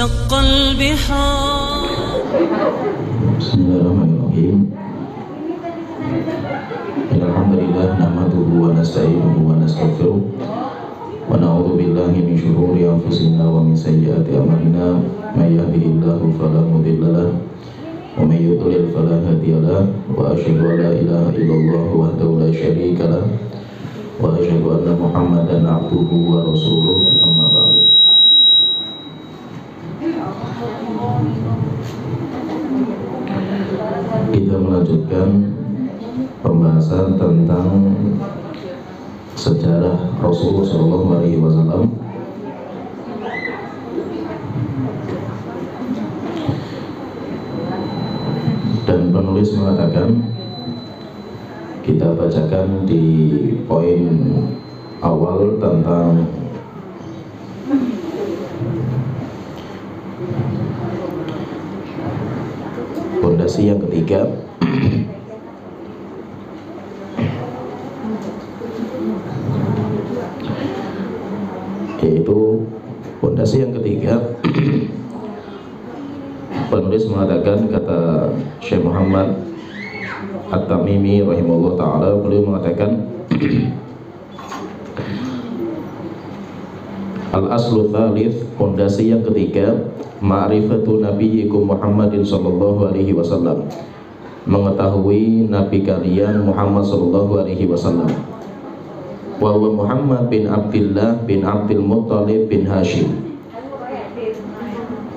وشق البحار. Bismillahirrahmanirrahim. Alhamdulillah nahmaduhu wa nasta'inuhu wa nastaghfiruh wa na'udzu billahi min syururi anfusina wa min sayyiati a'malina may yahdihillahu fala mudilla lahu wa may yudlil fala hadiya lahu wa asyhadu an la ilaha illallah wahdahu la syarika lahu wa asyhadu anna Muhammadan abduhu wa rasuluh amma ba'du. Kita melanjutkan pembahasan tentang sejarah Rasulullah SAW. Dan penulis mengatakan, kita bacakan di poin awal tentang fondasi yang ketiga, yaitu fondasi yang ketiga. Penulis mengatakan, kata Syekh Muhammad At-Tamimi rahimahullah ta'ala, beliau mengatakan al-aslu thalith, fondasi yang ketiga, ma'rifatu nabiyyikum Muhammadin sallallahu alaihi wasallam, mengetahui nabi kalian Muhammad sallallahu alaihi wasallam. Wa huwa Muhammad bin Abdullah bin Abdul Muttalib bin Hashim,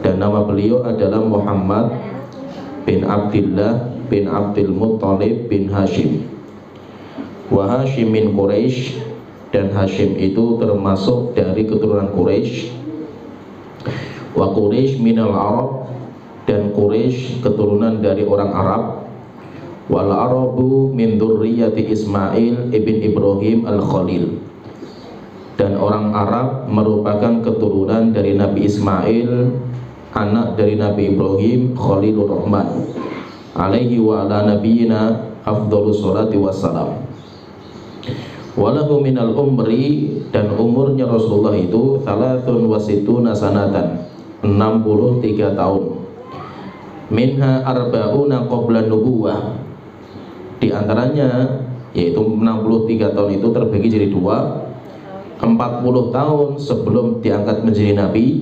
dan nama beliau adalah Muhammad bin Abdullah bin Abdul Muttalib bin Hashim. Wa Hashim min Quraisy, dan Hashim itu termasuk dari keturunan Quraisy. Wa Quraisy minal Arab, dan Quraisy keturunan dari orang Arab. Wal Arabu min dzurriyyati Ismail ibn Ibrahim al-Khalil, dan orang Arab merupakan keturunan dari Nabi Ismail, anak dari Nabi Ibrahim Khalilur Rahman, alaihi wa ala nabiyina afdhalus salati wassalam. Walahu minal umri, dan umurnya Rasulullah itu 63 sanatan, 63 tahun. Minha arba'una qabla nubuwah, di antaranya yaitu 63 tahun itu terbagi jadi dua. 40 tahun sebelum diangkat menjadi nabi,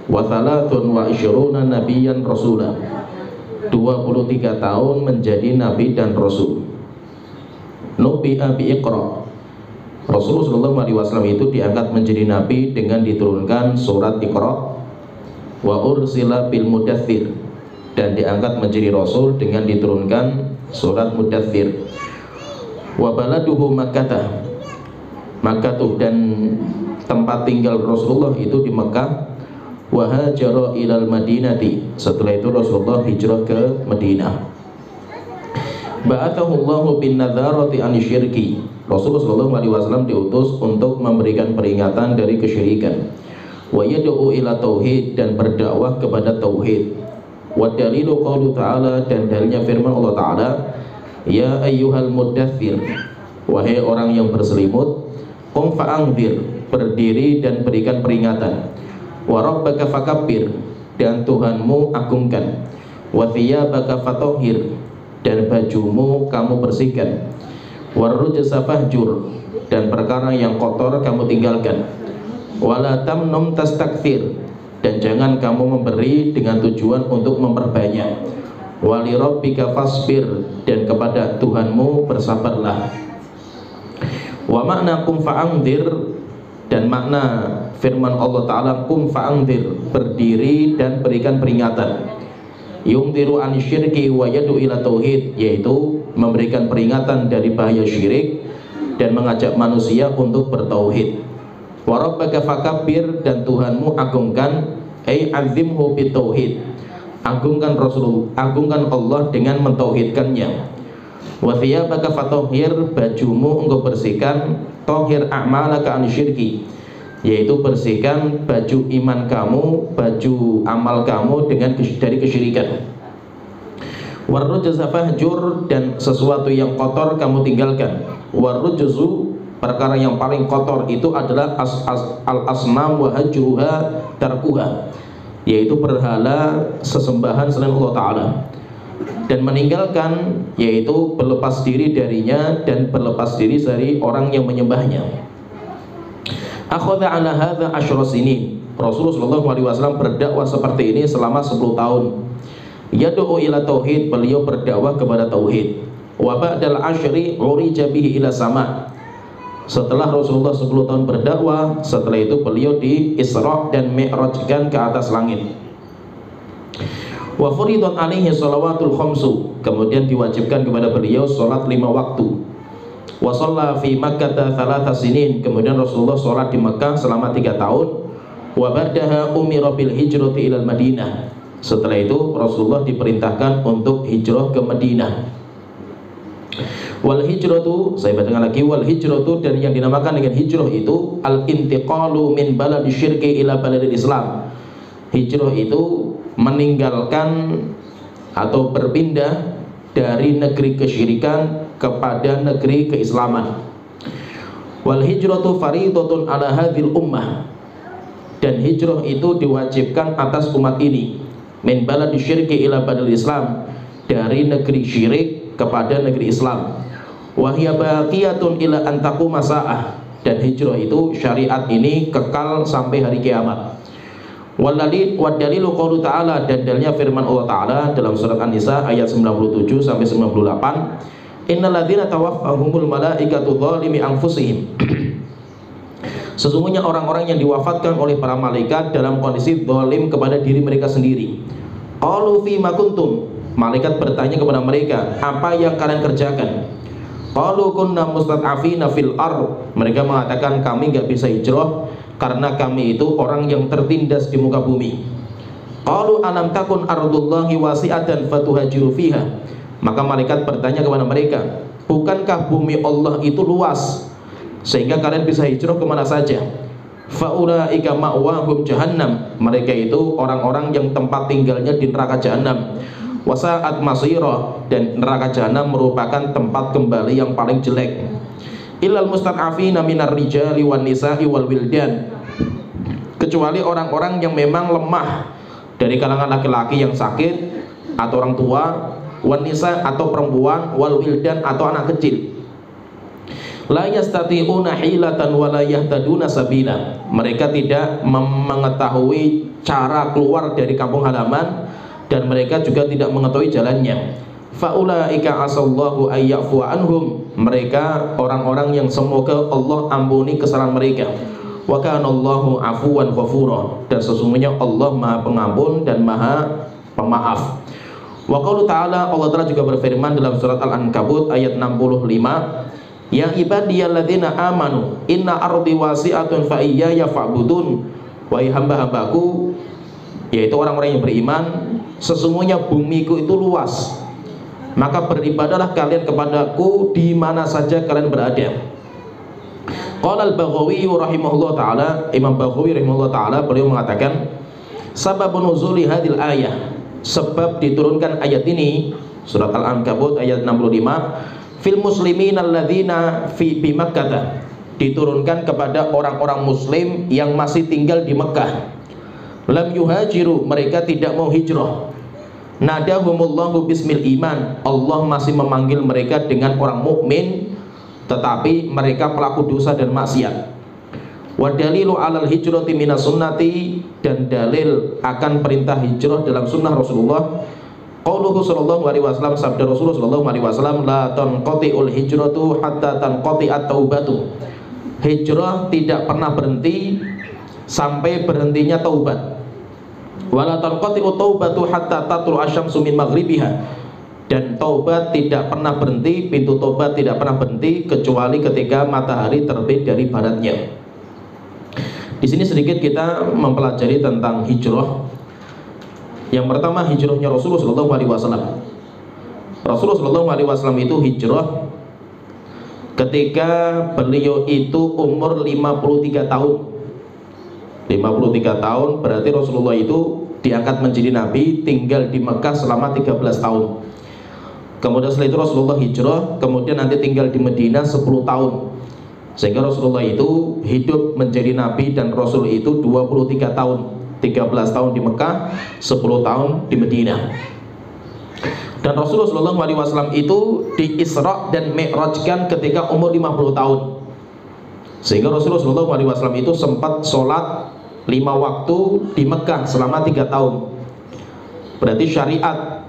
wa thalathun wa isyruna nabiyyan rasulah, 23 tahun menjadi nabi dan rasul. Nubi'a bi Iqra, Rasulullah SAW itu diangkat menjadi nabi dengan diturunkan surat Iqra. Wa ursila bil mudaththir, dan diangkat menjadi rasul dengan diturunkan surat Mudaththir. Wa baladuhu Makkah, dan tempat tinggal Rasulullah itu di Mekah. Wa hajara ilal Madinati, setelah itu Rasulullah hijrah ke Madinah. Ba'athahu Allahu bin nadharati an syirki, Rasulullah SAW diutus untuk memberikan peringatan dari kesyirikan. Wa yad'u ila tauhid, dan berdakwah kepada tauhid. Wa dalilu qaulu ta'ala, dan dalilnya firman Allah Ta'ala, ya ayyuhal muddaththir, wahai orang yang berselimut, qum fa'anzir, berdiri dan berikan peringatan. Wa rabbaka fakabbir, dan Tuhanmu agungkan. Wa thiyabaka fatahhir, dan bajumu kamu bersihkan. Wa rujza fahjur, dan perkara yang kotor kamu tinggalkan. Wala tamnum tastakthir, dan jangan kamu memberi dengan tujuan untuk memperbanyak. Wali rabbika fasbir, dan kepada Tuhanmu bersabarlah. Wa makna kum fa'anzir, dan makna firman Allah Ta'ala kum fa'anzir, berdiri dan berikan peringatan. Yungdiru an syirki wa yadu ila tauhid, yaitu memberikan peringatan dari bahaya syirik dan mengajak manusia untuk bertauhid. Wa rabbaka fakabbir, dan Tuhanmu agungkan, ai azimhu bitauhid, agungkan Rasulullah, agungkan Allah dengan mentauhidkannya. Wa thiyabaka fatahhir, bajumu engkau bersihkan, tahhir a'malaka an syirki, yaitu bersihkan baju iman kamu, baju amal kamu dari kesyirikan. Warrujza fahjur, dan sesuatu yang kotor kamu tinggalkan. Warrujzu, perkara yang paling kotor itu adalah al-asnam wa hajruha tarkuha, yaitu berhala sesembahan selain Allah Ta'ala, dan meninggalkan yaitu berlepas diri darinya dan berlepas diri dari orang yang menyembahnya. Akhadha ala hadza asyra sinin. Rasulullah SAW berdakwah seperti ini selama 10 tahun. Yad'u ila tauhid, beliau berdakwah kepada tauhid. Wa ba'dal asyri urija bihi ila sama. Setelah Rasulullah 10 tahun berdakwah, setelah itu beliau di Isra dan Mi'rajkan ke atas langit. Wa furidat alaihi shalawatul khamsu, kemudian diwajibkan kepada beliau salat 5 waktu. Wa shalla fi Makkah 3 sinin, kemudian Rasulullah salat di Mekah selama 3 tahun. Wa ba'daha umira bil hijrati ilal Madinah. Setelah itu Rasulullah diperintahkan untuk hijrah ke Madinah. Wal hijratu, saya bacakan lagi, wal hijratu, dan yang dinamakan dengan hijrah itu al intiqalu min baladi syirki ila baladil Islam. Hijrah itu meninggalkan atau berpindah dari negeri kesyirikan kepada negeri keislaman. Wal hijratu faridatun ala hadhil ummah, dan hijrah itu diwajibkan atas umat ini. Min baladi syirki ila baladil Islam, dari negeri syirik kepada negeri Islam. Wa hiya baqiyatun ila an taquma sa'ah, dan hijrah itu syariat ini kekal sampai hari kiamat. Wadalilu qaulu ta'ala, dan dalilnya firman Allah Ta'ala dalam surat An-Nisa ayat 97 sampai 98. Innal ladzina tawaffahumul malaikatu dzalimi anfusihim. Sesungguhnya orang-orang yang diwafatkan oleh para malaikat dalam kondisi zalim kepada diri mereka sendiri. Qalu fi ma kuntum, malaikat bertanya kepada mereka, apa yang kalian kerjakan? Qalu kunna mustad'afina fil ard, mereka mengatakan kami enggak bisa hijrah karena kami itu orang yang tertindas di muka bumi. Qalu alam takun ardullahi wasi'atan fatuhajiru fiha, maka malaikat bertanya kepada mereka, bukankah bumi Allah itu luas sehingga kalian bisa hijrah kemana saja? Faulaika ma'wahum jahannam, mereka itu orang-orang yang tempat tinggalnya di neraka jahanam. Wasa'at masirah, dan neraka jahanam merupakan tempat kembali yang paling jelek. Illal mustad'afina minar rijali wan nisa'i wal wildan, kecuali orang-orang yang memang lemah dari kalangan laki-laki yang sakit atau orang tua, wan nisa atau perempuan, wal wildan atau anak kecil. La yastati'una hilatan wa la yahtaduna sabila, mereka tidak mengetahui cara keluar dari kampung halaman dan mereka juga tidak mengetahui jalannya. Faulaika asallahu ayyafu anhum, mereka orang-orang yang semoga Allah ampuni kesalahan mereka. Wa kanallahu afuwan ghafura, dan sesungguhnya Allah Maha Pengampun dan Maha Pemaaf. Wa qaulu ta'ala, Allah Ta'ala juga berfirman dalam surat Al-Ankabut ayat 65. Ya ibadiyalladzina amanu inna ardi wasi'atun fa iyaya fa'budun. Wahai hamba-hambaku, yaitu orang-orang yang beriman, sesungguhnya bumiku itu luas, maka beribadahlah kalian kepadaku di mana saja kalian berada. Qala al-Baghawi rahimahullah ta'ala, Imam Baghawi rahimahullah ta'ala, beliau mengatakan sababun nuzuli hadil ayah, sebab diturunkan ayat ini, surat Al-Ankabut ayat 65, fil muslimin alladzina fi Makkah, diturunkan kepada orang-orang muslim yang masih tinggal di Mekah. Lam yuhajiru, mereka tidak mau hijrah. Nadahumullahu bismil iman, Allah masih memanggil mereka dengan orang mukmin, tetapi mereka pelaku dosa dan maksiat. Wa dalilu alal hijrati minas sunnati, dan dalil akan perintah hijrah dalam sunnah Rasulullah. Qauluhu sallallahu alaihi wasallam, sabda Rasulullah sallallahu alaihi wasallam, la tanqati'ul hijratu hatta tanqati'at taubatu. Hijrah tidak pernah berhenti sampai berhentinya taubat. Wala tanqati'ut taubatu hatta tatlu asyamsu min maghribiha, dan taubat tidak pernah berhenti, pintu taubat tidak pernah berhenti kecuali ketika matahari terbit dari baratnya. Di sini sedikit kita mempelajari tentang hijrah. Yang pertama, hijrahnya Rasulullah SAW. Rasulullah SAW itu hijrah ketika beliau itu umur 53 tahun. 53 tahun berarti Rasulullah itu diangkat menjadi nabi, tinggal di Mekah selama 13 tahun. Kemudian setelah itu Rasulullah hijrah, kemudian nanti tinggal di Madinah 10 tahun. Sehingga Rasulullah itu hidup menjadi nabi dan Rasul itu 23 tahun. 13 tahun di Mekah, 10 tahun di Madinah. Dan Rasulullah SAW itu di Isra dan Mi'rajkan ketika umur 50 tahun. Sehingga Rasulullah SAW itu sempat sholat 5 waktu di Mekah selama 3 tahun. Berarti syariat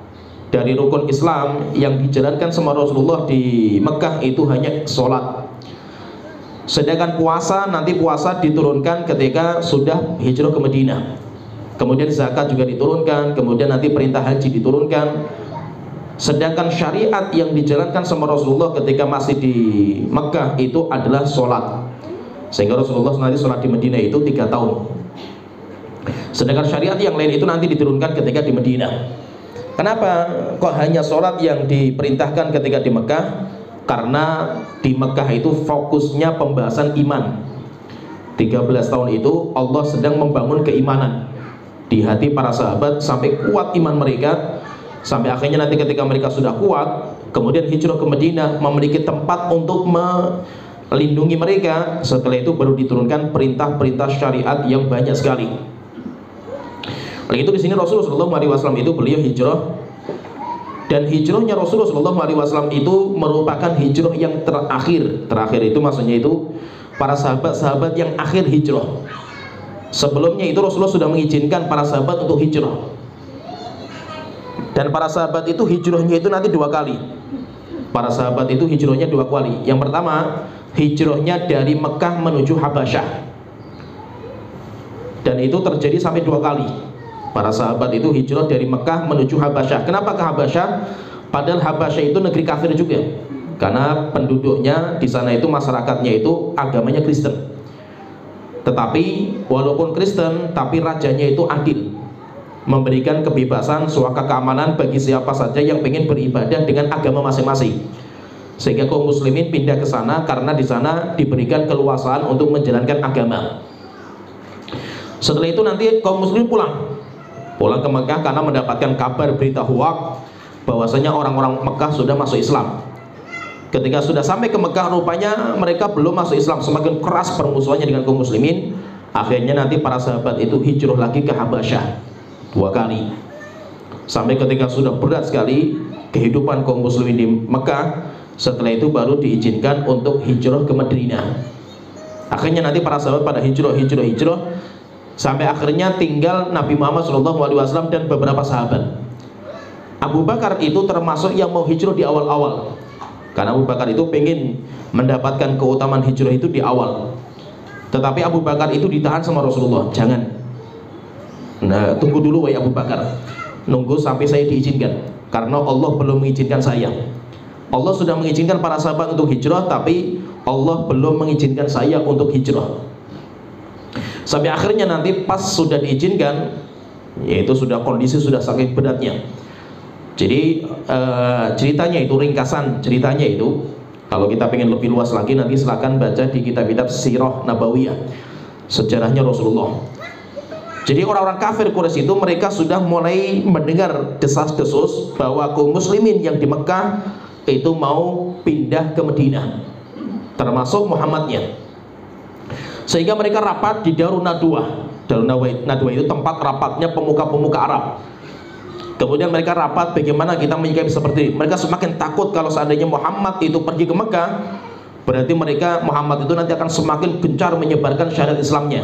dari rukun Islam yang dijalankan sama Rasulullah di Mekah itu hanya sholat. Sedangkan puasa, nanti puasa diturunkan ketika sudah hijrah ke Madinah. Kemudian zakat juga diturunkan, kemudian nanti perintah haji diturunkan. Sedangkan syariat yang dijalankan sama Rasulullah ketika masih di Mekah itu adalah sholat. Sehingga Rasulullah nanti sholat di Madinah itu 3 tahun. Sedangkan syariat yang lain itu nanti diturunkan ketika di Madinah. Kenapa kok hanya sholat yang diperintahkan ketika di Mekah? Karena di Mekah itu fokusnya pembahasan iman. 13 tahun itu Allah sedang membangun keimanan di hati para sahabat sampai kuat iman mereka. Sampai akhirnya nanti ketika mereka sudah kuat, kemudian hijrah ke Madinah, memiliki tempat untuk melindungi mereka. Setelah itu baru diturunkan perintah-perintah syariat yang banyak sekali. Oleh itu di sini Rasulullah SAW itu beliau hijrah, dan hijrahnya Rasulullah SAW itu merupakan hijrah yang terakhir. Terakhir itu maksudnya itu para sahabat-sahabat yang akhir hijrah. Sebelumnya itu Rasulullah sudah mengizinkan para sahabat untuk hijrah. Dan para sahabat itu hijrahnya itu nanti 2 kali. Para sahabat itu hijrahnya 2 kali. Yang pertama, hijrahnya dari Mekah menuju Habasyah. Dan itu terjadi sampai 2 kali. Para sahabat itu hijrah dari Mekah menuju Habasyah. Kenapa ke Habasyah? Padahal Habasyah itu negeri kafir juga. Karena penduduknya di sana itu masyarakatnya itu agamanya Kristen. Tetapi walaupun Kristen, tapi rajanya itu adil, memberikan kebebasan, suaka keamanan bagi siapa saja yang ingin beribadah dengan agama masing-masing. Sehingga kaum muslimin pindah ke sana karena di sana diberikan keluasaan untuk menjalankan agama. Setelah itu nanti kaum muslimin pulang ke Mekah karena mendapatkan kabar berita hoak bahwasanya orang-orang Mekah sudah masuk Islam. Ketika sudah sampai ke Mekah, rupanya mereka belum masuk Islam. Semakin keras permusuhannya dengan kaum muslimin. Akhirnya nanti para sahabat itu hijrah lagi ke Habasyah 2 kali. Sampai ketika sudah berat sekali kehidupan kaum muslimin di Mekah, setelah itu baru diizinkan untuk hijrah ke Madinah. Akhirnya nanti para sahabat pada hijrah sampai akhirnya tinggal Nabi Muhammad SAW dan beberapa sahabat. Abu Bakar itu termasuk yang mau hijrah di awal-awal, karena Abu Bakar itu pengen mendapatkan keutamaan hijrah itu di awal. Tetapi Abu Bakar itu ditahan sama Rasulullah, jangan. Nah, tunggu dulu wahai Abu Bakar, nunggu sampai saya diizinkan, karena Allah belum mengizinkan saya. Allah sudah mengizinkan para sahabat untuk hijrah, tapi Allah belum mengizinkan saya untuk hijrah. Sampai akhirnya nanti pas sudah diizinkan, yaitu sudah kondisi sudah sakit beratnya. Jadi ceritanya itu, ringkasan ceritanya itu, kalau kita pengen lebih luas lagi nanti silakan baca di kitab-kitab Sirah Nabawiyah, sejarahnya Rasulullah. Jadi orang-orang kafir Quraisy itu mereka sudah mulai mendengar desas-desus bahwa kaum muslimin yang di Mekah itu mau pindah ke Madinah, termasuk Muhammadnya. Sehingga mereka rapat di Darun Nadwa. Darun Nadwa itu tempat rapatnya pemuka-pemuka Arab. Kemudian mereka rapat bagaimana kita menyikapi seperti ini. Mereka semakin takut kalau seandainya Muhammad itu pergi ke Mekah, berarti Muhammad itu nanti akan semakin gencar menyebarkan syariat Islamnya.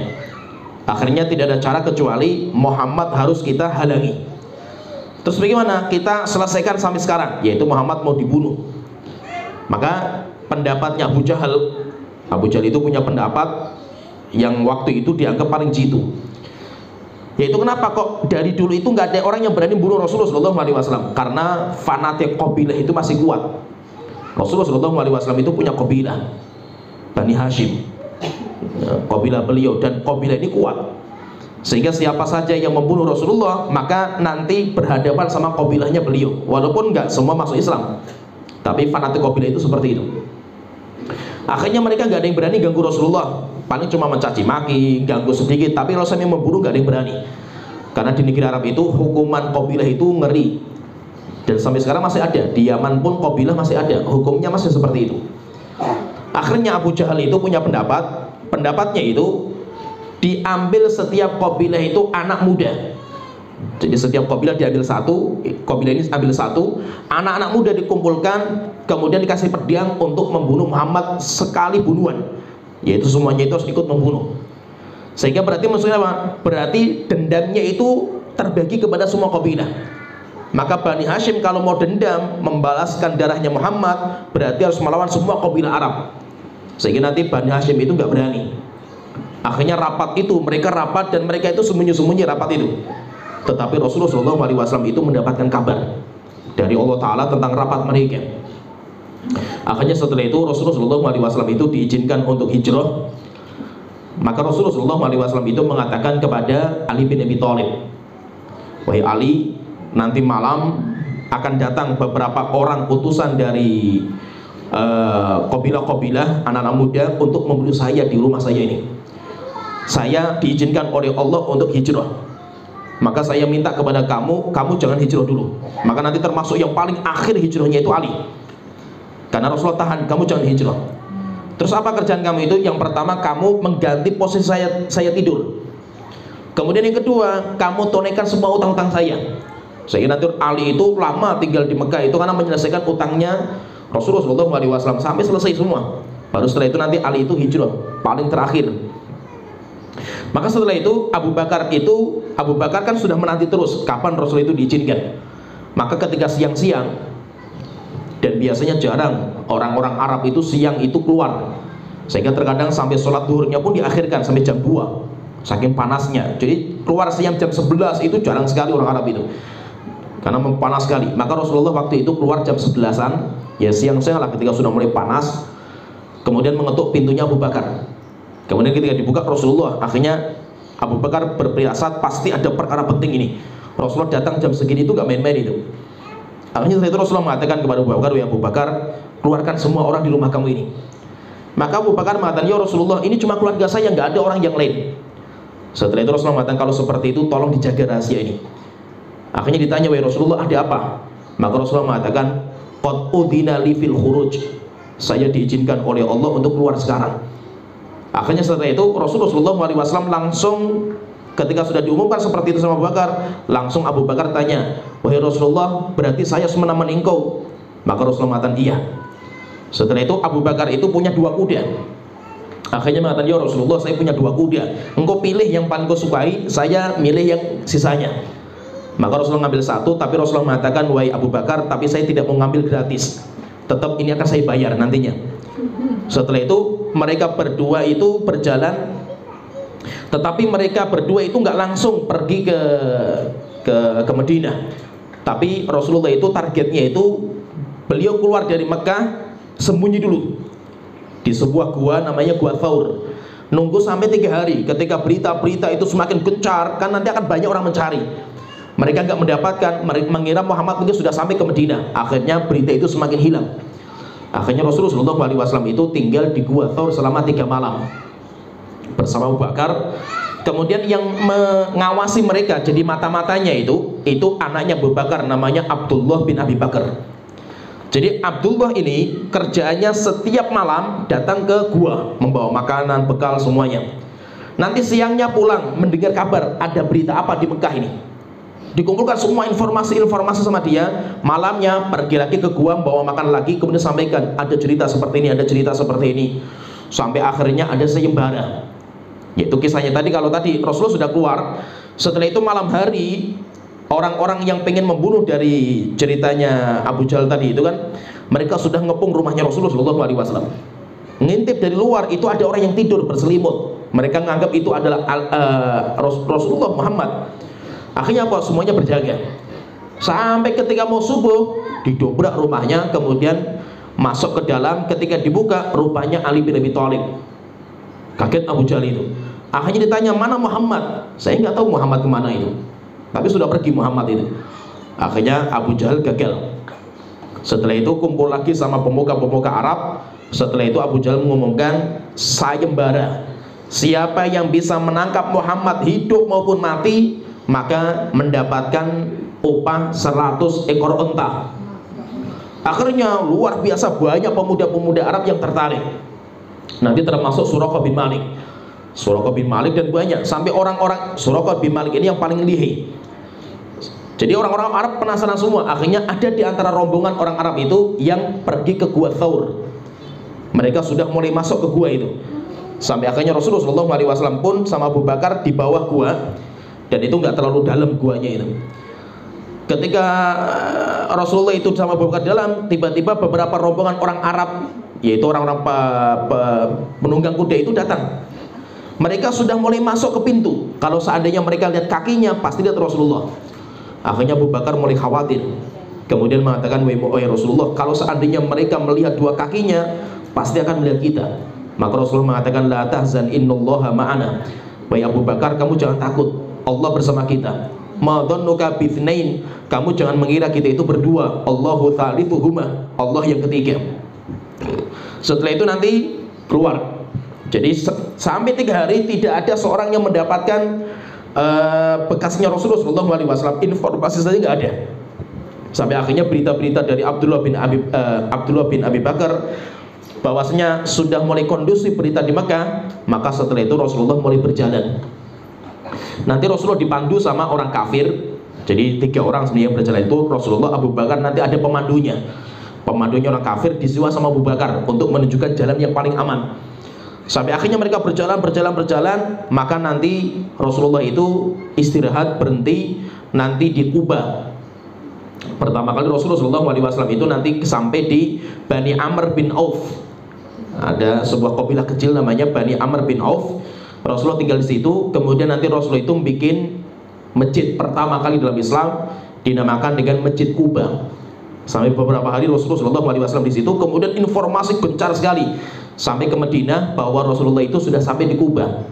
Akhirnya tidak ada cara kecuali Muhammad harus kita halangi. Terus bagaimana? Kita selesaikan sampai sekarang, yaitu Muhammad mau dibunuh. Maka pendapatnya Abu Jahal itu punya pendapat yang waktu itu dianggap paling jitu. Yaitu kenapa kok dari dulu itu nggak ada orang yang berani bunuh Rasulullah SAW? Karena fanatik kabilah itu masih kuat. Rasulullah SAW itu punya kabilah Bani Hashim, kabilah beliau, dan kabilah ini kuat. Sehingga siapa saja yang membunuh Rasulullah maka nanti berhadapan sama kabilahnya beliau. Walaupun nggak semua masuk Islam, tapi fanatik kabilah itu seperti itu. Akhirnya mereka nggak ada yang berani ganggu Rasulullah. Paling cuma mencaci maki, ganggu sedikit, tapi Rasulullah yang membunuh nggak ada yang berani. Karena di negeri Arab itu hukuman kabilah itu ngeri, dan sampai sekarang masih ada. Di Yaman pun kabilah masih ada, hukumnya masih seperti itu. Akhirnya Abu Jahal itu punya pendapatnya itu diambil setiap kabilah itu anak muda. Jadi setiap kabilah diambil satu, kabilah ini ambil satu, anak-anak muda dikumpulkan, kemudian dikasih pedang untuk membunuh Muhammad sekali bunuhan, yaitu semuanya itu harus ikut membunuh. Sehingga berarti maksudnya apa? Berarti dendamnya itu terbagi kepada semua kabilah. Maka Bani Hashim kalau mau dendam membalaskan darahnya Muhammad, berarti harus melawan semua kabilah Arab. Sehingga nanti Bani Hashim itu nggak berani. Akhirnya rapat itu, mereka rapat dan mereka itu sembunyi-sembunyi rapat itu. Tetapi Rasulullah SAW itu mendapatkan kabar dari Allah Ta'ala tentang rapat mereka. Akhirnya setelah itu Rasulullah SAW itu diizinkan untuk hijrah. Maka Rasulullah SAW itu mengatakan kepada Ali bin Abi Thalib, wahai Ali, nanti malam akan datang beberapa orang utusan dari kabilah-kabilah anak-anak muda untuk membunuh saya di rumah saya ini. Saya diizinkan oleh Allah untuk hijrah. Maka saya minta kepada kamu, kamu jangan hijrah dulu. Maka nanti termasuk yang paling akhir hijrahnya itu Ali. Karena Rasulullah tahan, kamu jangan hijrah. Terus apa kerjaan kamu itu? Yang pertama, kamu mengganti posisi saya tidur. Kemudian yang kedua, kamu tunaikan semua utang-utang saya. Sehingga nanti Ali itu lama tinggal di Mekah itu karena menyelesaikan utangnya Rasulullah SAW sampai selesai semua. Baru setelah itu nanti Ali itu hijrah, paling terakhir. Maka setelah itu Abu Bakar kan sudah menanti terus kapan Rasul itu diizinkan. Maka ketika siang-siang, dan biasanya jarang orang-orang Arab itu siang itu keluar, sehingga terkadang sampai sholat duhurnya pun diakhirkan sampai jam 2 saking panasnya. Jadi keluar siang jam 11 itu jarang sekali orang Arab itu, karena panas sekali. Maka Rasulullah waktu itu keluar jam 11-an, ya siang-siang lah ketika sudah mulai panas, kemudian mengetuk pintunya Abu Bakar. Kemudian ketika dibuka Rasulullah, akhirnya Abu Bakar berpriasat pasti ada perkara penting ini. Rasulullah datang jam segini itu gak main-main itu. Akhirnya setelah itu Rasulullah mengatakan kepada Abu Bakar, ya Abu Bakar, keluarkan semua orang di rumah kamu ini. Maka Abu Bakar mengatakan, ya Rasulullah, ini cuma keluarga saya, gak ada orang yang lain. Setelah itu Rasulullah mengatakan, kalau seperti itu tolong dijaga rahasia ini. Akhirnya ditanya, wahai Rasulullah, ada apa? Maka Rasulullah mengatakan, qad udhina li fil khuruj, saya diizinkan oleh Allah untuk keluar sekarang. Akhirnya setelah itu Rasulullah SAW langsung ketika sudah diumumkan seperti itu sama Abu Bakar, langsung Abu Bakar tanya, wahai Rasulullah, berarti saya menemani engkau? Maka Rasulullah mengatakan iya. Setelah itu Abu Bakar itu punya 2 kuda. Akhirnya mengatakan, ya Rasulullah, saya punya 2 kuda, engkau pilih yang paling kau sukai, saya milih yang sisanya. Maka Rasulullah ngambil 1, tapi Rasulullah mengatakan, wahai Abu Bakar, tapi saya tidak mau ngambil gratis, tetap ini akan saya bayar nantinya. Setelah itu mereka berdua itu berjalan, tetapi mereka berdua itu nggak langsung pergi ke Madinah. Tapi Rasulullah itu targetnya itu beliau keluar dari Mekah sembunyi dulu di sebuah gua namanya Gua Thaur. Nunggu sampai 3 hari. Ketika berita-berita itu semakin gencar, kan nanti akan banyak orang mencari. Mereka nggak mendapatkan, mereka mengira Muhammad mungkin sudah sampai ke Madinah. Akhirnya berita itu semakin hilang. Akhirnya Rasulullah SAW itu tinggal di Gua Thaur selama 3 malam bersama Abu Bakar. Kemudian yang mengawasi mereka jadi mata-matanya itu anaknya Abu Bakar, namanya Abdullah bin Abi Bakar. Jadi Abdullah ini kerjaannya setiap malam datang ke gua membawa makanan, bekal semuanya. Nanti siangnya pulang mendengar kabar ada berita apa di Mekah ini. Dikumpulkan semua informasi-informasi sama dia. Malamnya pergi lagi ke gua, bawa makan lagi, kemudian sampaikan ada cerita seperti ini, ada cerita seperti ini. Sampai akhirnya ada sayembara. Yaitu kisahnya tadi, kalau tadi Rasulullah sudah keluar, setelah itu malam hari orang-orang yang pengen membunuh dari ceritanya Abu Jahal tadi itu kan, mereka sudah ngepung rumahnya Rasulullah SAW. Ngintip dari luar itu ada orang yang tidur berselimut. Mereka menganggap itu adalah Rasulullah Muhammad. Akhirnya apa? Semuanya berjaga. Sampai ketika mau subuh, didobrak rumahnya, kemudian masuk ke dalam. Ketika dibuka, rupanya Ali bin Abi Thalib. Kaget Abu Jahal itu. Akhirnya ditanya, mana Muhammad? Saya nggak tahu Muhammad kemana itu, tapi sudah pergi Muhammad itu. Akhirnya Abu Jahal gagal. Setelah itu kumpul lagi sama pemuka-pemuka Arab. Setelah itu Abu Jahal mengumumkan sayembara. Siapa yang bisa menangkap Muhammad hidup maupun mati, maka mendapatkan upah 100 ekor unta. Akhirnya luar biasa banyak pemuda-pemuda Arab yang tertarik. Nanti termasuk Suraqah bin Malik. Suraqah bin Malik dan banyak, sampai orang-orang Suraqah bin Malik ini yang paling lihai. Jadi orang-orang Arab penasaran semua. Akhirnya ada di antara rombongan orang Arab itu yang pergi ke Gua Thaur. Mereka sudah mulai masuk ke gua itu. Sampai akhirnya Rasulullah SAW pun sama Abu Bakar di bawah gua, dan itu nggak terlalu dalam guanya itu. Ketika Rasulullah itu sama Abu Bakar dalam, tiba-tiba beberapa rombongan orang Arab, yaitu orang-orang penunggang kuda itu datang. Mereka sudah mulai masuk ke pintu. Kalau seandainya mereka lihat kakinya, pasti lihat Rasulullah. Akhirnya Abu Bakar mulai khawatir. Kemudian mengatakan, wahai Rasulullah, kalau seandainya mereka melihat dua kakinya, pasti akan melihat kita. Maka Rasulullah mengatakan, la tahzan innallaha ma'ana. Wahai Abu Bakar, kamu jangan takut, Allah bersama kita. Ma dhannuka bitsnain, kamu jangan mengira kita itu berdua. Allahu thalithuhuma, Allah yang ketiga. Setelah itu nanti keluar. Jadi sampai 3 hari tidak ada seorang yang mendapatkan bekasnya Rasulullah SAW. Informasi saja nggak ada. Sampai akhirnya berita-berita dari Abdullah bin Abi Bakar bahwasanya sudah mulai kondusif berita di Mekah. Maka setelah itu Rasulullah mulai berjalan. Nanti Rasulullah dipandu sama orang kafir. Jadi 3 orang sendiri yang berjalan itu, Rasulullah, Abu Bakar, nanti ada pemandunya. Pemandunya orang kafir disiwa sama Abu Bakar untuk menunjukkan jalan yang paling aman. Sampai akhirnya mereka berjalan, maka nanti Rasulullah itu istirahat, berhenti nanti di Quba. Pertama kali Rasulullah SAW itu nanti sampai di Bani Amr bin Auf. Ada sebuah kabilah kecil namanya Bani Amr bin Auf. Rasulullah tinggal di situ. Kemudian nanti Rasulullah itu bikin masjid pertama kali dalam Islam, dinamakan dengan Masjid Quba. Sampai beberapa hari Rasulullah SAW di situ. Kemudian informasi gencar sekali sampai ke Madinah bahwa Rasulullah itu sudah sampai di Quba.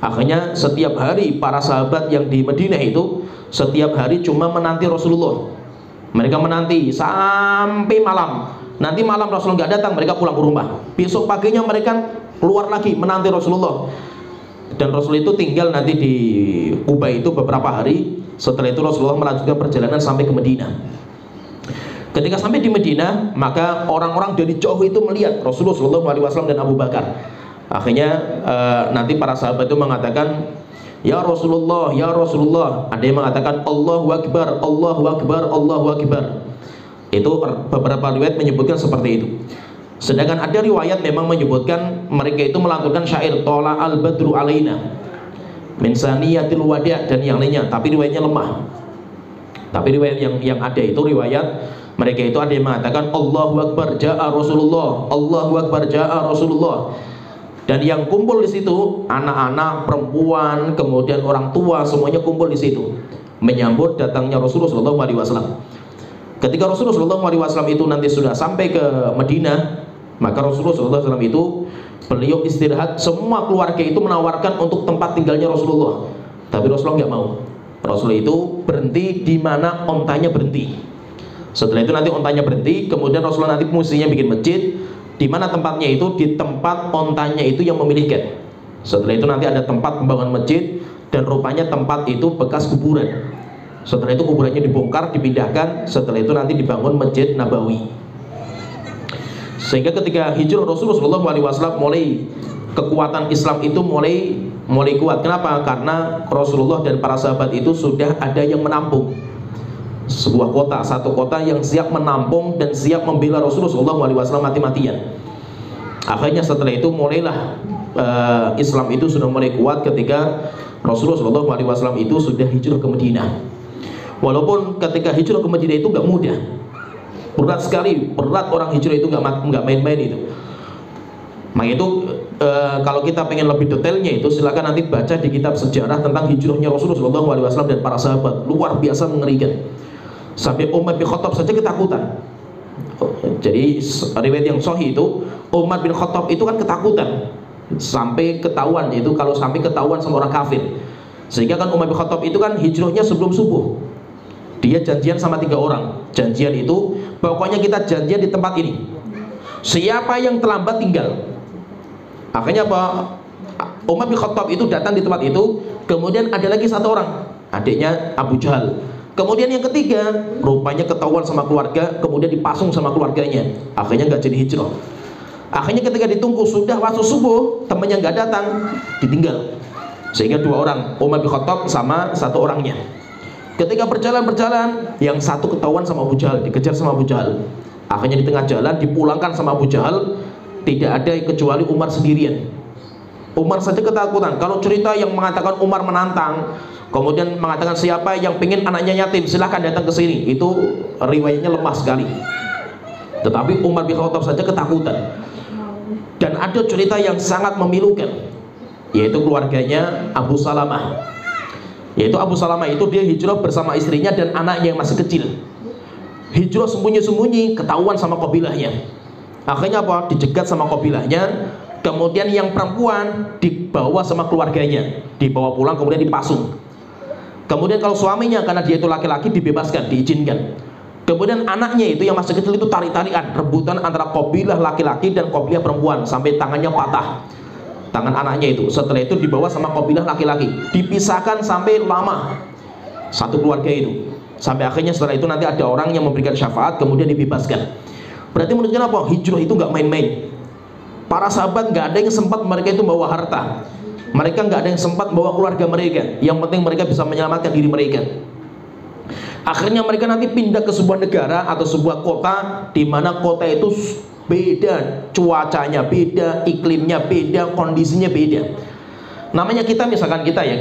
Akhirnya setiap hari para sahabat yang di Madinah itu setiap hari cuma menanti Rasulullah. Mereka menanti sampai malam. Nanti malam Rasulullah nggak datang, mereka pulang ke rumah. Besok paginya mereka keluar lagi menanti Rasulullah. Dan Rasul itu tinggal nanti di Quba itu beberapa hari. Setelah itu Rasulullah melanjutkan perjalanan sampai ke Madinah. Ketika sampai di Madinah, maka orang-orang dari jauh itu melihat Rasulullah SAW dan Abu Bakar. Akhirnya nanti para sahabat itu mengatakan, ya Rasulullah, ya Rasulullah. Ada yang mengatakan Allahu Akbar, Allahu Akbar, Allahu Akbar. Itu beberapa riwayat menyebutkan seperti itu. Sedangkan ada riwayat memang menyebutkan mereka itu melantunkan syair Tola al-Badru alaina min saniyatil wada' dan yang lainnya, tapi riwayatnya lemah. Tapi riwayat yang ada itu riwayat mereka itu ada yang mengatakan Allahu Akbar ja'a Rasulullah, Allahu Akbar ja'a Rasulullah. Dan yang kumpul di situ anak-anak, perempuan, kemudian orang tua, semuanya kumpul di situ menyambut datangnya Rasulullah SAW. Ketika Rasulullah SAW itu nanti sudah sampai ke Madinah, maka Rasulullah SAW itu beliau istirahat. Semua keluarga itu menawarkan untuk tempat tinggalnya Rasulullah, tapi Rasulullah nggak mau. Rasulullah itu berhenti di mana ontanya berhenti. Setelah itu nanti ontanya berhenti, kemudian Rasulullah nanti mestinya bikin masjid. Di mana tempatnya itu? Di tempat ontanya itu yang memilihkan. Setelah itu nanti ada tempat pembangunan masjid, dan rupanya tempat itu bekas kuburan. Setelah itu kuburannya dibongkar, dipindahkan. Setelah itu nanti dibangun Masjid Nabawi. Sehingga ketika hijrah Rasulullah SAW mulai kekuatan Islam itu mulai kuat. Kenapa? Karena Rasulullah dan para sahabat itu sudah ada yang menampung sebuah kota, satu kota yang siap menampung dan siap membela Rasulullah SAW mati-matian. Akhirnya setelah itu mulailah Islam itu sudah mulai kuat ketika Rasulullah SAW itu sudah hijrah ke Madinah. Walaupun ketika hijrah ke Madinah itu nggak mudah, berat sekali, berat orang hijrah itu nggak main-main itu. Maka itu kalau kita pengen lebih detailnya itu silakan nanti baca di kitab sejarah tentang hijrahnya Rasulullah SAW dan para sahabat, luar biasa mengerikan. Sampai Umar bin Khattab saja ketakutan. Jadi riwayat yang sahih itu Umar bin Khattab itu kan ketakutan sampai ketahuan, itu kalau sampai ketahuan sama orang kafir. Sehingga kan Umar bin Khattab itu kan hijrahnya sebelum subuh. Dia janjian sama 3 orang. Janjian itu pokoknya kita janjian di tempat ini. Siapa yang terlambat tinggal. Akhirnya apa? Umar bin Khattab itu datang di tempat itu. Kemudian ada lagi 1 orang, adiknya Abu Jahal. Kemudian yang ketiga, rupanya ketahuan sama keluarga, kemudian dipasung sama keluarganya. Akhirnya nggak jadi hijrah. Akhirnya ketika ditunggu sudah waktu subuh, temannya nggak datang, ditinggal. Sehingga dua orang, Umar bin Khattab sama satu orangnya. Ketika berjalan, yang satu ketahuan sama Abu Jahal, dikejar sama Abu Jahal. Akhirnya di tengah jalan dipulangkan sama Abu Jahal, tidak ada kecuali Umar sendirian. Umar saja ketakutan. Kalau cerita yang mengatakan Umar menantang, kemudian mengatakan siapa yang pengen anaknya yatim silahkan datang ke sini, itu riwayatnya lemah sekali. Tetapi Umar bin Khattab saja ketakutan. Dan ada cerita yang sangat memilukan, yaitu keluarganya Abu Salamah. Yaitu Abu Salamah itu dia hijrah bersama istrinya dan anaknya yang masih kecil. Hijrah sembunyi-sembunyi, ketahuan sama kabilahnya. Akhirnya apa? Dijegat sama kabilahnya. Kemudian yang perempuan dibawa sama keluarganya, dibawa pulang kemudian dipasung. Kemudian kalau suaminya, karena dia itu laki-laki, dibebaskan, diizinkan. Kemudian anaknya itu yang masih kecil itu tarik-tarikan, rebutan antara kabilah laki-laki dan kabilah perempuan sampai tangannya patah, tangan anaknya itu. Setelah itu dibawa sama kabilah laki-laki, dipisahkan sampai lama satu keluarga itu, sampai akhirnya setelah itu nanti ada orang yang memberikan syafaat kemudian dibebaskan. Berarti menunjukkan apa? Hijrah itu nggak main-main. Para sahabat nggak ada yang sempat mereka itu bawa harta, mereka nggak ada yang sempat bawa keluarga mereka. Yang penting mereka bisa menyelamatkan diri mereka. Akhirnya mereka nanti pindah ke sebuah negara atau sebuah kota, di mana kota itu beda, cuacanya beda, iklimnya beda, kondisinya beda. Namanya kita, misalkan kita ya,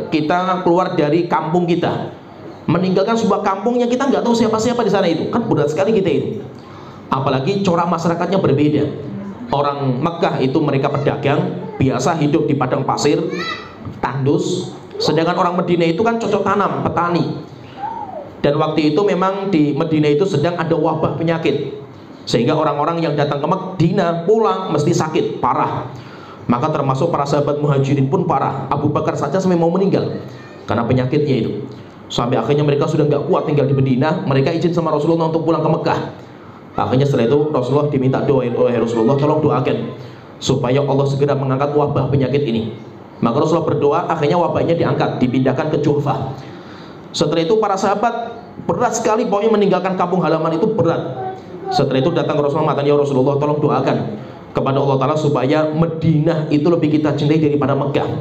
kita keluar dari kampung kita, meninggalkan sebuah kampung yang kita nggak tahu siapa-siapa di sana, itu kan berat sekali kita itu. Apalagi corak masyarakatnya berbeda. Orang Mekah itu mereka pedagang, biasa hidup di padang pasir, tandus. Sedangkan orang Madinah itu kan cocok tanam, petani. Dan waktu itu memang di Madinah itu sedang ada wabah penyakit, sehingga orang-orang yang datang ke Madinah pulang mesti sakit parah. Maka termasuk para sahabat muhajirin pun parah. Abu Bakar saja sampai mau meninggal karena penyakitnya itu. Sampai akhirnya mereka sudah nggak kuat tinggal di Madinah, mereka izin sama Rasulullah untuk pulang ke Mekah. Akhirnya setelah itu Rasulullah diminta doain oleh Rasulullah, tolong doakan supaya Allah segera mengangkat wabah penyakit ini. Maka Rasulullah berdoa, akhirnya wabahnya diangkat, dipindahkan ke Juhfah. Setelah itu para sahabat berat sekali, pokoknya meninggalkan kampung halaman itu berat. Setelah itu datang ke Rasulullah, mengatakan, ya Rasulullah tolong doakan kepada Allah Ta'ala supaya Madinah itu lebih kita cintai daripada Mekah.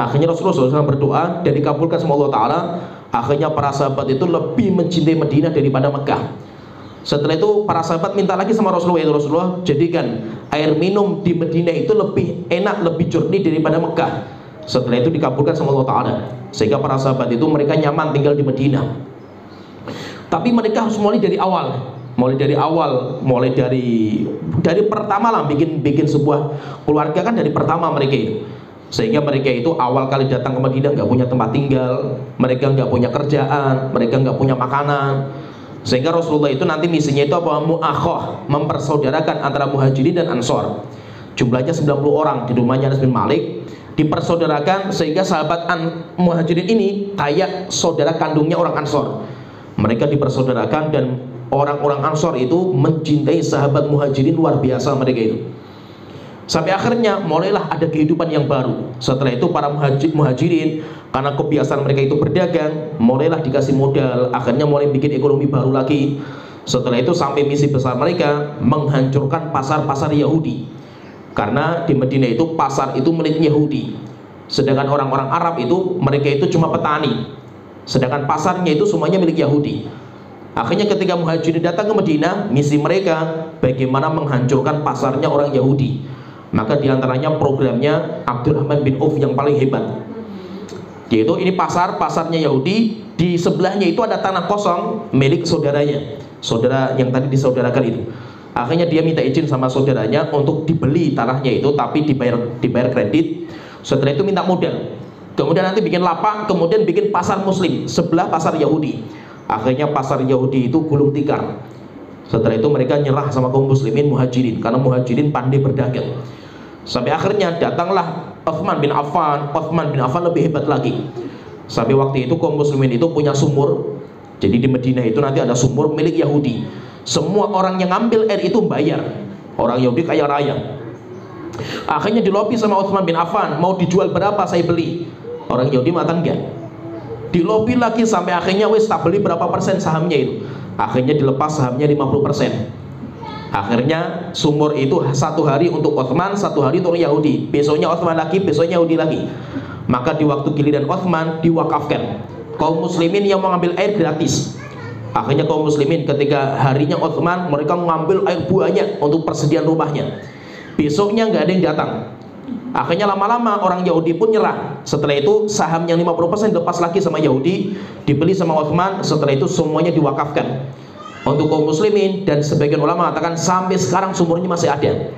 Akhirnya Rasulullah SAW berdoa dan dikabulkan sama Allah Ta'ala. Akhirnya para sahabat itu lebih mencintai Madinah daripada Mekah. Setelah itu para sahabat minta lagi sama Rasulullah, ya Rasulullah jadikan air minum di Madinah itu lebih enak, lebih jernih daripada Mekah. Setelah itu dikabulkan sama Allah Ta'ala, sehingga para sahabat itu mereka nyaman tinggal di Madinah. Tapi mereka harus mulai dari awal, mulai dari pertama lah, bikin sebuah keluarga kan dari pertama mereka itu. Sehingga mereka itu awal kali datang ke Madinah nggak punya tempat tinggal, mereka nggak punya kerjaan, mereka nggak punya makanan. Sehingga Rasulullah itu nanti misinya itu apa? Mu'akhah, mempersaudarakan antara muhajirin dan ansor. Jumlahnya 90 orang di rumahnya Anas bin Malik, dipersaudarakan sehingga sahabat muhajirin ini kayak saudara kandungnya orang ansor. Mereka dipersaudarakan dan orang-orang ansor itu mencintai sahabat muhajirin luar biasa mereka itu. Sampai akhirnya mulailah ada kehidupan yang baru. Setelah itu para muhajirin karena kebiasaan mereka itu berdagang, mulailah dikasih modal, akhirnya mulai bikin ekonomi baru lagi. Setelah itu sampai misi besar mereka menghancurkan pasar-pasar Yahudi. Karena di Madinah itu pasar itu milik Yahudi. Sedangkan orang-orang Arab itu mereka itu cuma petani. Sedangkan pasarnya itu semuanya milik Yahudi. Akhirnya ketika muhajirin datang ke Madinah, misi mereka bagaimana menghancurkan pasarnya orang Yahudi. Maka diantaranya programnya Abdurrahman bin Auf yang paling hebat, yaitu ini pasarnya Yahudi, di sebelahnya itu ada tanah kosong milik saudaranya, saudara yang tadi disaudarakan itu. Akhirnya dia minta izin sama saudaranya untuk dibeli tanahnya itu, tapi dibayar kredit. Setelah itu minta modal, kemudian nanti bikin lapak, kemudian bikin pasar muslim sebelah pasar Yahudi. Akhirnya pasar Yahudi itu gulung tikar. Setelah itu mereka nyerah sama kaum muslimin muhajirin, karena muhajirin pandai berdagang. Sampai akhirnya datanglah Utsman bin Affan. Utsman bin Affan lebih hebat lagi. Sampai waktu itu kaum muslimin itu punya sumur. Jadi di Madinah itu nanti ada sumur milik Yahudi. Semua orang yang ngambil air itu bayar. Orang Yahudi kaya raya. Akhirnya dilobi sama Utsman bin Affan, mau dijual berapa saya beli. Orang Yahudi mengatakan enggak. Dilobi lagi sampai akhirnya wes tak beli berapa persen sahamnya itu. Akhirnya dilepas sahamnya 50%. Akhirnya sumur itu satu hari untuk Utsman, satu hari untuk Yahudi, besoknya Utsman lagi, besoknya Yahudi lagi. Maka di waktu giliran Utsman diwakafkan. Kaum muslimin yang mengambil air gratis. Akhirnya kaum muslimin ketika harinya Utsman, mereka mengambil air banyak untuk persediaan rumahnya. Besoknya nggak ada yang datang. Akhirnya lama-lama orang Yahudi pun nyerah. Setelah itu saham yang 50% lepas lagi sama Yahudi, dibeli sama Utsman. Setelah itu semuanya diwakafkan untuk kaum muslimin. Dan sebagian ulama mengatakan sampai sekarang sumurnya masih ada.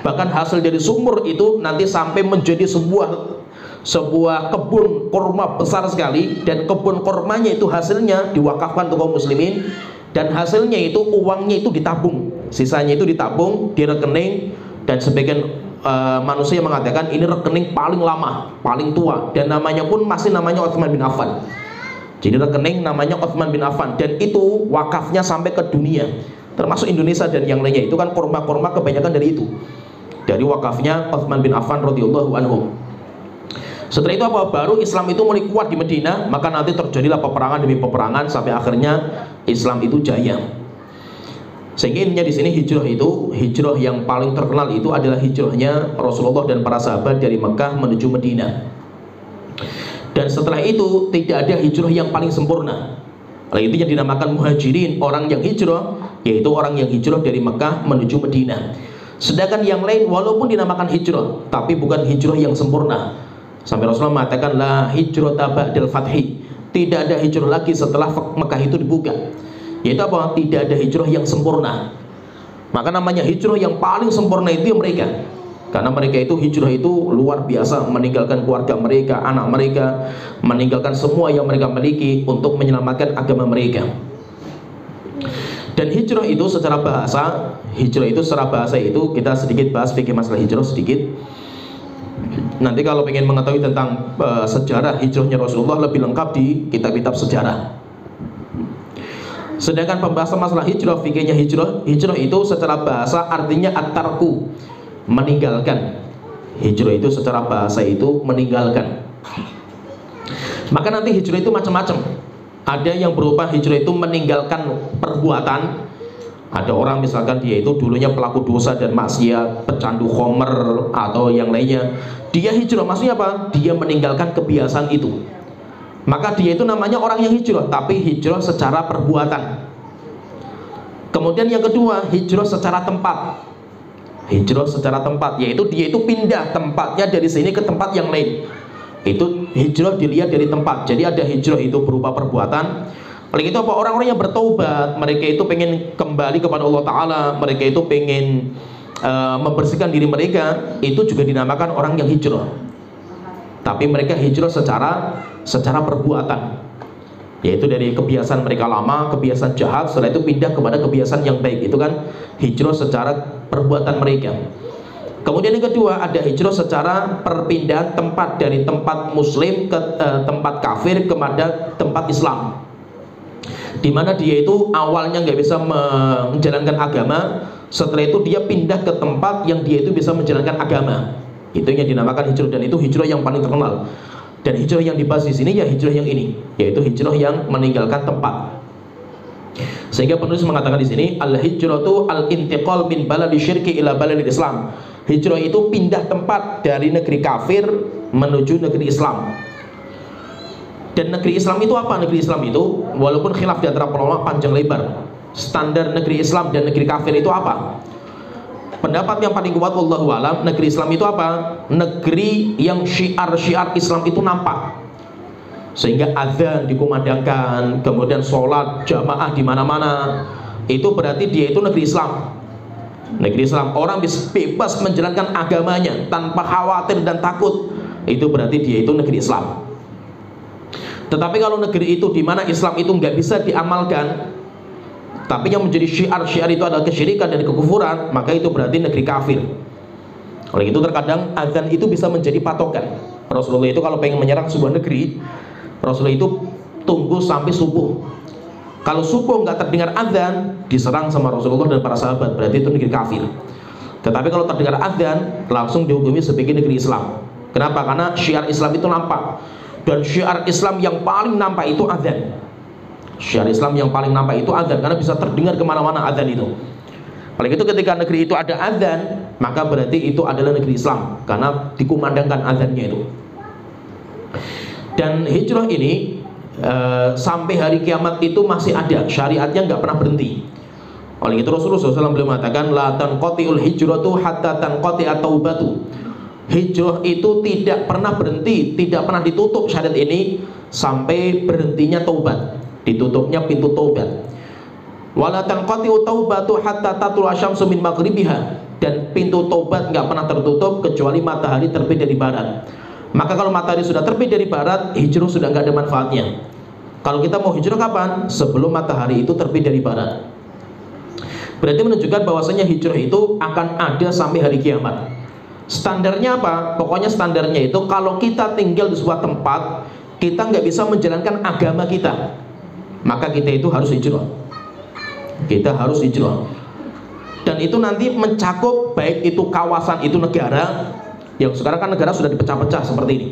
Bahkan hasil dari sumur itu nanti sampai menjadi sebuah kebun kurma besar sekali. Dan kebun kurmanya itu hasilnya diwakafkan untuk kaum muslimin. Dan hasilnya itu uangnya itu ditabung, sisanya itu ditabung di rekening. Dan sebagian manusia yang mengatakan ini rekening paling lama, paling tua, dan namanya pun masih namanya Utsman bin Affan. Jadi rekening namanya Utsman bin Affan, dan itu wakafnya sampai ke dunia, termasuk Indonesia dan yang lainnya. Itu kan kurma-kurma kebanyakan dari itu, dari wakafnya Utsman bin Affan radhiyallahu anhu. Setelah itu apa? Baru Islam itu mulai kuat di Madinah. Maka nanti terjadilah peperangan demi peperangan sampai akhirnya Islam itu jaya. Sehingga intinya di sini hijrah yang paling terkenal itu adalah hijrahnya Rasulullah dan para sahabat dari Mekah menuju Madinah. Dan setelah itu tidak ada hijrah yang paling sempurna. Oleh itu yang dinamakan muhajirin, orang yang hijrah, yaitu orang yang hijrah dari Mekah menuju Madinah. Sedangkan yang lain walaupun dinamakan hijrah, tapi bukan hijrah yang sempurna. Sampai Rasulullah mengatakan la hijrata ba'dal fathi, tidak ada hijrah lagi setelah Mekah itu dibuka. Yaitu apa? Tidak ada hijrah yang sempurna. Maka namanya hijrah yang paling sempurna itu yang mereka. Karena mereka itu hijrah itu luar biasa, meninggalkan keluarga mereka, anak mereka, meninggalkan semua yang mereka miliki untuk menyelamatkan agama mereka. Dan hijrah itu secara bahasa itu kita sedikit bahas fikih masalah hijrah sedikit. Nanti kalau ingin mengetahui tentang sejarah hijrahnya Rasulullah lebih lengkap di kitab-kitab sejarah. Sedangkan pembahasan masalah hijrah, fikihnya hijrah itu secara bahasa artinya at-tarku, meninggalkan. Hijrah itu secara bahasa itu meninggalkan. Maka nanti hijrah itu macam-macam. Ada yang berupa hijrah itu meninggalkan perbuatan. Ada orang misalkan dia itu dulunya pelaku dosa dan maksiat, pecandu khamr atau yang lainnya. Dia hijrah, maksudnya apa? Dia meninggalkan kebiasaan itu. Maka dia itu namanya orang yang hijrah, tapi hijrah secara perbuatan. Kemudian yang kedua, hijrah secara tempat. Hijrah secara tempat, yaitu dia itu pindah tempatnya dari sini ke tempat yang lain. Itu hijrah dilihat dari tempat. Jadi ada hijrah itu berupa perbuatan. Paling itu apa? Orang-orang yang bertaubat, mereka itu pengen kembali kepada Allah Ta'ala, mereka itu pengen membersihkan diri mereka, itu juga dinamakan orang yang hijrah. Tapi mereka hijrah secara perbuatan, yaitu dari kebiasaan mereka lama, kebiasaan jahat, setelah itu pindah kepada kebiasaan yang baik. Itu kan hijrah secara perbuatan mereka. Kemudian yang kedua, ada hijrah secara perpindahan tempat, dari tempat muslim ke tempat kafir kepada tempat Islam, di mana dia itu awalnya nggak bisa menjalankan agama, setelah itu dia pindah ke tempat yang dia itu bisa menjalankan agama. Itu yang dinamakan hijrah, dan itu hijrah yang paling terkenal. Dan hijrah yang dibahas di sini ya hijrah yang ini, yaitu hijrah yang meninggalkan tempat. Sehingga penulis mengatakan di sini al-hijratu al-intiqal min baladi syirki ila baladil Islam. Hijrah itu pindah tempat dari negeri kafir menuju negeri Islam. Dan negeri Islam itu apa? Negeri Islam itu walaupun khilaf di antara ulama panjang lebar. Standar negeri Islam dan negeri kafir itu apa? Pendapat yang paling kuat wallahu alam, negeri Islam itu apa? Negeri yang syiar-syiar Islam itu nampak. Sehingga azan dikumandangkan, kemudian sholat jamaah di mana-mana. Itu berarti dia itu negeri Islam. Negeri Islam, orang bisa bebas menjalankan agamanya tanpa khawatir dan takut. Itu berarti dia itu negeri Islam. Tetapi kalau negeri itu di mana Islam itu nggak bisa diamalkan, tapi yang menjadi syiar-syiar itu adalah kesyirikan dan kekufuran, maka itu berarti negeri kafir. Oleh itu terkadang azan itu bisa menjadi patokan. Rasulullah itu kalau pengen menyerang sebuah negeri, Rasulullah itu tunggu sampai subuh. Kalau subuh nggak terdengar azan, diserang sama Rasulullah dan para sahabat, berarti itu negeri kafir. Tetapi kalau terdengar azan, langsung dihukumi sebagai negeri Islam. Kenapa? Karena syiar Islam itu nampak. Dan syiar Islam yang paling nampak itu azan. Syiar Islam yang paling nampak itu azan, karena bisa terdengar kemana-mana azan itu. Oleh itu ketika negeri itu ada azan, maka berarti itu adalah negeri Islam karena dikumandangkan azannya itu. Dan hijrah ini sampai hari kiamat itu masih ada, syariatnya nggak pernah berhenti. Oleh itu Rasulullah SAW beliau mengatakan, la tanqati'ul hijratu hatta tanqati'at taubatu. Hijrah itu tidak pernah berhenti, tidak pernah ditutup syariat ini sampai berhentinya taubat, ditutupnya pintu taubat. Wala tanqati'u taubatu hatta tatlu'a syamsu min maghribiha, dan pintu taubat nggak pernah tertutup kecuali matahari terbit dari barat. Maka kalau matahari sudah terbit dari barat, hijrah sudah nggak ada manfaatnya. Kalau kita mau hijrah kapan? Sebelum matahari itu terbit dari barat. Berarti menunjukkan bahwasanya hijrah itu akan ada sampai hari kiamat. Standarnya apa? Pokoknya standarnya itu kalau kita tinggal di sebuah tempat, kita nggak bisa menjalankan agama kita, maka kita itu harus hijrah. Kita harus hijrah. Dan itu nanti mencakup baik itu kawasan, itu negara, yang sekarang kan negara sudah dipecah-pecah seperti ini,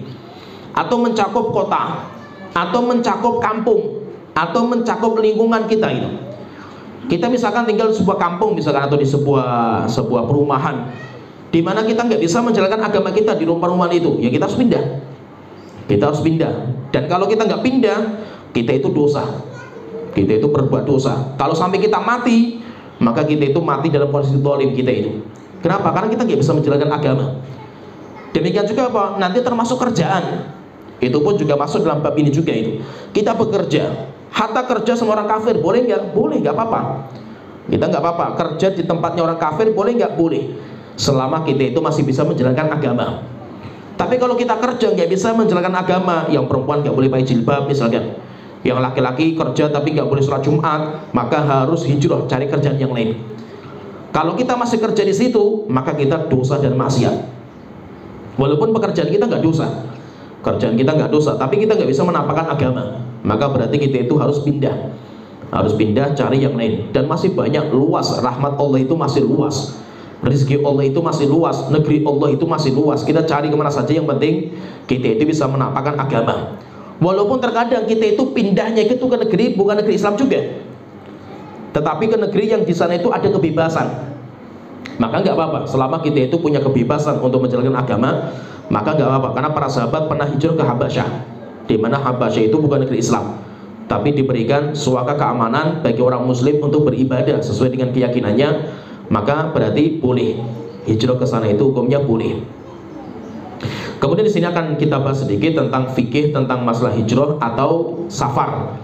atau mencakup kota, atau mencakup kampung, atau mencakup lingkungan kita itu. Kita misalkan tinggal di sebuah kampung misalkan, atau di sebuah perumahan di mana kita nggak bisa menjalankan agama kita di rumah-rumah itu, ya kita harus pindah. Kita harus pindah. Dan kalau kita nggak pindah, kita itu dosa. Kita itu berbuat dosa. Kalau sampai kita mati, maka kita itu mati dalam posisi zalim kita itu. Kenapa? Karena kita nggak bisa menjalankan agama. Demikian juga apa? Nanti termasuk kerjaan. Itu pun juga masuk dalam bab ini juga itu. Kita bekerja, hatta kerja sama orang kafir, boleh nggak? Boleh, nggak apa-apa. Kita nggak apa-apa. Kerja di tempatnya orang kafir, boleh nggak? Boleh. Selama kita itu masih bisa menjalankan agama. Tapi kalau kita kerja nggak bisa menjalankan agama, yang perempuan nggak boleh pakai jilbab misalkan, yang laki-laki kerja tapi nggak boleh sholat Jumat, maka harus hijrah cari kerjaan yang lain. Kalau kita masih kerja di situ, maka kita dosa dan maksiat. Walaupun pekerjaan kita nggak dosa, kerjaan kita nggak dosa, tapi kita nggak bisa menampakkan agama, maka berarti kita itu harus pindah cari yang lain. Dan masih banyak, luas, rahmat Allah itu masih luas, rezeki Allah itu masih luas, negeri Allah itu masih luas. Kita cari kemana saja, yang penting kita itu bisa menampakkan agama. Walaupun terkadang kita itu pindahnya itu ke negeri bukan negeri Islam juga, tetapi ke negeri yang di sana itu ada kebebasan, maka nggak apa-apa. Selama kita itu punya kebebasan untuk menjalankan agama, maka nggak apa-apa. Karena para sahabat pernah hijrah ke Habasyah, di mana Habasyah itu bukan negeri Islam, tapi diberikan suaka keamanan bagi orang Muslim untuk beribadah sesuai dengan keyakinannya, maka berarti boleh hijrah ke sana, itu hukumnya boleh. Kemudian di sini akan kita bahas sedikit tentang fikih tentang masalah hijrah atau safar.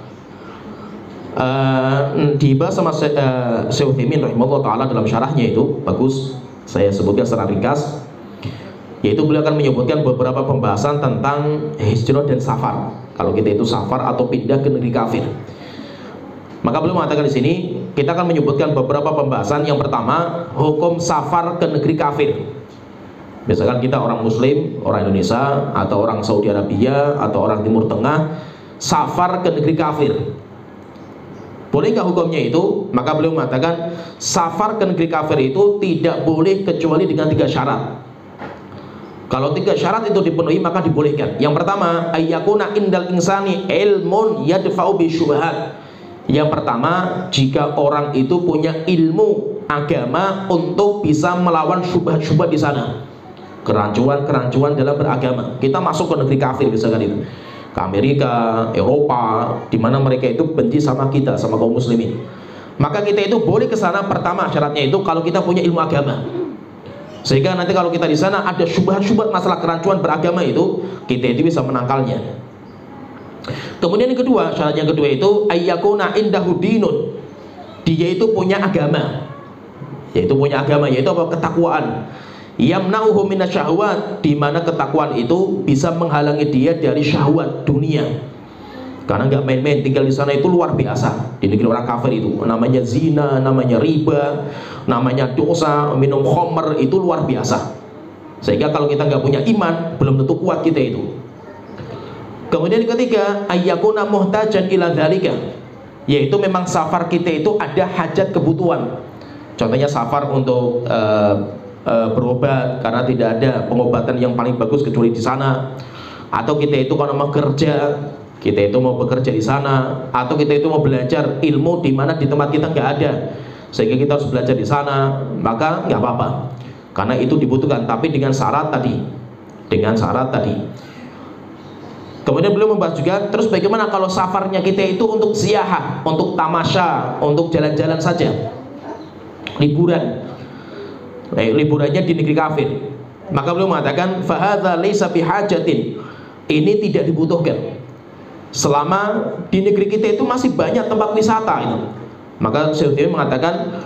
Dibahas sama Syekh Utsaimin rahimahullah taala dalam syarahnya, itu bagus, saya sebutkan secara ringkas, yaitu beliau akan menyebutkan beberapa pembahasan tentang hijrah dan safar. Kalau kita itu safar atau pindah ke negeri kafir, maka beliau mengatakan di sini kita akan menyebutkan beberapa pembahasan. Yang pertama, hukum safar ke negeri kafir. Misalkan kita orang Muslim, orang Indonesia, atau orang Saudi Arabia, atau orang Timur Tengah, safar ke negeri kafir, boleh nggak hukumnya itu? Maka beliau mengatakan safar ke negeri kafir itu tidak boleh kecuali dengan 3 syarat. Kalau 3 syarat itu dipenuhi maka dibolehkan. Yang pertama, ayyakuna indal insani ilmun yadfa'u bisyubhat. Yang pertama, jika orang itu punya ilmu agama untuk bisa melawan syubhat-syubhat di sana, kerancuan-kerancuan dalam beragama. Kita masuk ke negeri kafir misalkan itu, ke Amerika, Eropa, di mana mereka itu benci sama kita, sama kaum muslimin, maka kita itu boleh ke sana. Pertama syaratnya itu kalau kita punya ilmu agama, sehingga nanti kalau kita di sana ada syubhat-syubhat masalah kerancuan beragama itu, kita itu bisa menangkalnya. Kemudian yang kedua, syarat yang kedua itu ayyakuna indahu dinun, dia itu punya agama, yaitu apa? Ketakwaan. Yamna'uhu minasyahwat, di mana ketakwaan itu bisa menghalangi dia dari syahwat dunia. Karena nggak main-main tinggal di sana itu luar biasa. Di negeri orang kafir itu namanya zina, namanya riba, namanya dosa, minum khamr, itu luar biasa. Sehingga kalau kita nggak punya iman, belum tentu kuat kita itu. Kemudian yang ketiga, ayyakuna muhtajan ila dzalika, yaitu memang safar kita itu ada hajat kebutuhan. Contohnya safar untuk berobat karena tidak ada pengobatan yang paling bagus kecuali di sana, atau kita itu kalau mau kerja, kita itu mau bekerja di sana, atau kita itu mau belajar ilmu di mana di tempat kita nggak ada, sehingga kita harus belajar di sana, maka nggak apa-apa, karena itu dibutuhkan, tapi dengan syarat tadi, Kemudian beliau membahas juga, terus bagaimana kalau safarnya kita itu untuk ziarah, untuk tamasya, untuk jalan-jalan saja, liburan, liburannya di negeri kafir. Maka beliau mengatakan, fahadza laisa bihajatin, ini tidak dibutuhkan selama di negeri kita itu masih banyak tempat wisata itu. Maka Syekh mengatakan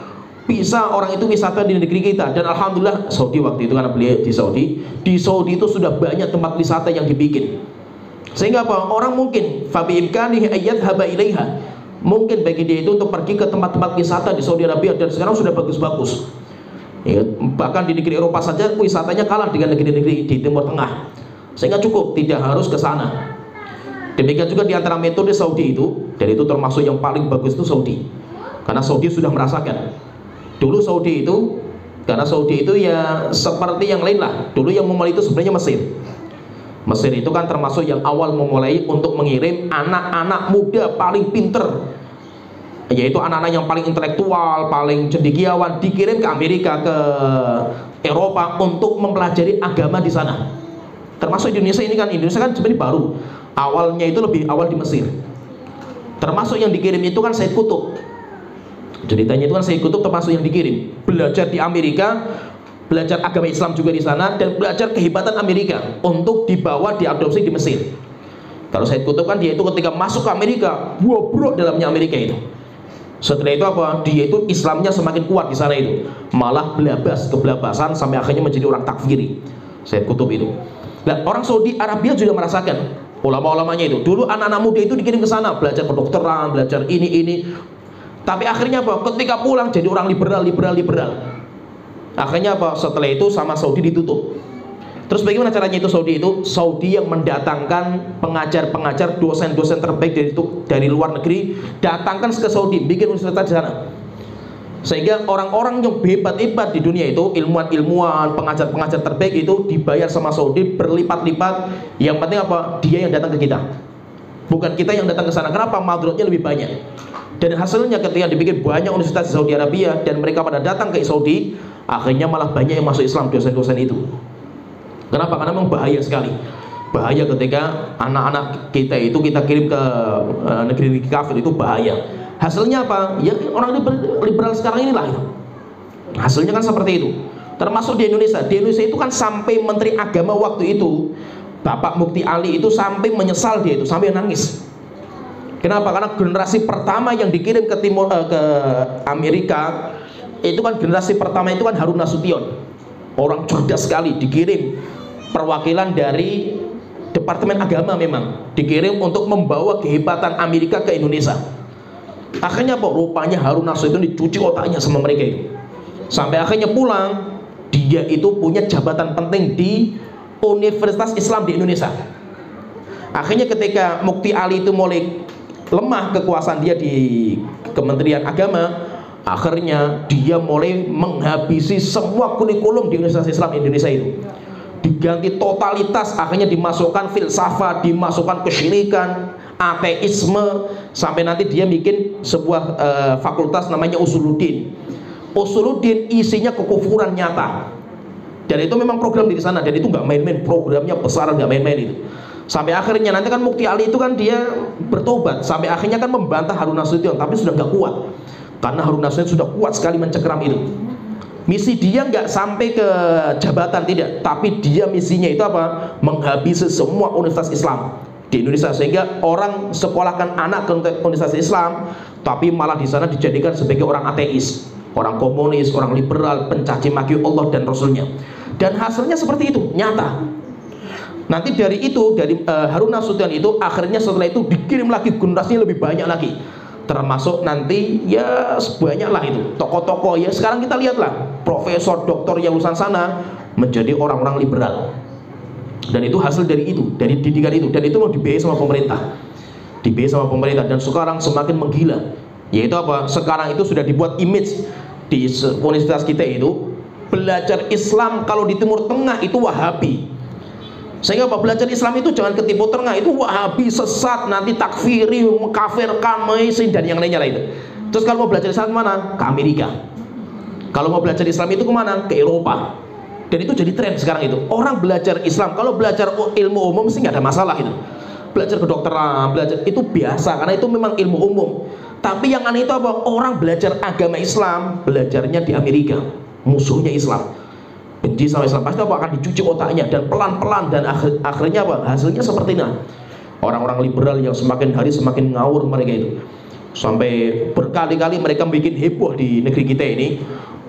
bisa orang itu wisata di negeri kita, dan alhamdulillah Saudi waktu itu, karena beliau di Saudi itu sudah banyak tempat wisata yang dibikin, sehingga apa, orang mungkin fabi imkanihi ayyadhhaba ilaiha, mungkin bagi dia itu untuk pergi ke tempat-tempat wisata di Saudi Arabia, dan sekarang sudah bagus-bagus ya, bahkan di negeri Eropa saja wisatanya kalah dengan negeri-negeri di Timur Tengah, sehingga cukup, tidak harus ke sana. Demikian juga di antara metode Saudi itu, dan itu termasuk yang paling bagus itu Saudi, karena Saudi sudah merasakan. Dulu Saudi itu, karena Saudi itu ya seperti yang lain lah, dulu yang memulai itu sebenarnya Mesir itu kan termasuk yang awal memulai untuk mengirim anak-anak muda paling pinter, yaitu anak-anak yang paling intelektual, paling cendekiawan, dikirim ke Amerika, ke Eropa untuk mempelajari agama di sana. Termasuk Indonesia ini kan, Indonesia kan sebenarnya baru, awalnya itu lebih awal di Mesir. Termasuk yang dikirim itu kan Sayyid Qutb. Ceritanya itu kan Sayyid Qutb termasuk yang dikirim belajar di Amerika, belajar agama Islam juga di sana, dan belajar kehebatan Amerika untuk dibawa diadopsi di Mesir. Kalau Sayyid Qutb kan dia itu ketika masuk ke Amerika, bobrok dalamnya Amerika itu. Setelah itu apa? Dia itu Islamnya semakin kuat di sana itu, malah kebelabasan sampai akhirnya menjadi orang takfiri Sayyid Qutb itu. Nah, orang Saudi Arabia juga merasakan, ulama-ulamanya itu dulu anak-anak muda itu dikirim ke sana belajar kedokteran, belajar ini. Tapi akhirnya apa? Ketika pulang jadi orang liberal. Akhirnya apa? Setelah itu sama Saudi ditutup. Terus bagaimana caranya itu Saudi itu? Saudi yang mendatangkan pengajar-pengajar, dosen-dosen terbaik dari luar negeri, datangkan ke Saudi, bikin universitas di sana. Sehingga orang-orang yang hebat-hebat di dunia itu, ilmuwan-ilmuwan, pengajar-pengajar terbaik itu dibayar sama Saudi berlipat-lipat. Yang penting apa? Dia yang datang ke kita, bukan kita yang datang ke sana. Kenapa? Madrotnya lebih banyak. Dan hasilnya ketika dibikin banyak universitas di Saudi Arabia dan mereka pada datang ke Saudi, akhirnya malah banyak yang masuk Islam, dosen-dosen itu. Kenapa? Karena memang bahaya sekali. Bahaya ketika anak-anak kita itu kita kirim ke negeri-negeri kafir, itu bahaya. Hasilnya apa? Ya orang liberal sekarang inilah itu. Hasilnya kan seperti itu. Termasuk di Indonesia. Di Indonesia itu kan sampai Menteri Agama waktu itu, Bapak Mukti Ali itu sampai menyesal, dia itu sampai nangis. Kenapa? Karena generasi pertama yang dikirim ke timur ke Amerika itu kan generasi pertama itu kan Harun Nasution, orang cerdas sekali, dikirim perwakilan dari Departemen Agama, memang dikirim untuk membawa kehebatan Amerika ke Indonesia. Akhirnya apa? Rupanya Harun Nasution dicuci otaknya sama mereka itu, sampai akhirnya pulang dia itu punya jabatan penting di Universitas Islam di Indonesia. Akhirnya ketika Mukti Ali itu mulai lemah kekuasaan dia di Kementerian Agama, akhirnya dia mulai menghabisi semua kurikulum di Universitas Islam Indonesia itu, diganti totalitas. Akhirnya dimasukkan filsafat, dimasukkan kesyirikan, ateisme, sampai nanti dia bikin sebuah fakultas namanya Usuluddin. Usuluddin isinya kekufuran nyata, dan itu memang program di sana, dan itu nggak main-main, programnya besar, nggak main-main itu. Sampai akhirnya nanti kan Mukti Ali itu kan dia bertobat, sampai akhirnya kan membantah Harun Nasution, tapi sudah nggak kuat, karena Harun Nasution sudah kuat sekali mencekram itu. Misi dia nggak sampai ke jabatan, tidak, tapi dia misinya itu apa? Menghabisi semua universitas Islam di Indonesia, sehingga orang sekolahkan anak ke universitas Islam, tapi malah di sana dijadikan sebagai orang ateis, orang komunis, orang liberal, pencaci maki Allah dan Rasulnya. Dan hasilnya seperti itu, nyata. Nanti dari itu, dari Harun Nasution itu, akhirnya setelah itu dikirim lagi generasinya lebih banyak lagi, termasuk nanti ya banyak lah itu tokoh-tokoh ya. Sekarang kita lihatlah profesor, doktor yang lulusan sana menjadi orang-orang liberal, dan itu hasil dari itu, dari didikan itu, dan itu mau dibiayai sama pemerintah, dan sekarang semakin menggila. Yaitu apa? Sekarang itu sudah dibuat image di universitas kita itu, belajar Islam kalau di Timur Tengah itu Wahabi. Sehingga apa? Belajar Islam itu jangan ke Timur Tengah, itu Wahabi, sesat, nanti takfiri, mengkafirkan, maisin, dan yang lainnya lah itu. Terus kalau mau belajar Islam kemana? Ke Amerika. Kalau mau belajar Islam itu kemana? Ke Eropa. Dan itu jadi tren sekarang itu. Orang belajar Islam, kalau belajar ilmu umum sih nggak ada masalah itu. Belajar kedokteran, belajar itu biasa karena itu memang ilmu umum. Tapi yang aneh itu apa? Orang belajar agama Islam, belajarnya di Amerika, musuhnya Islam, benci sama Islam, pasti apa? Akan dicuci otaknya dan pelan-pelan dan akhirnya apa? Hasilnya seperti ini. Orang-orang liberal yang semakin hari semakin ngawur mereka itu. Sampai berkali-kali mereka bikin heboh di negeri kita ini.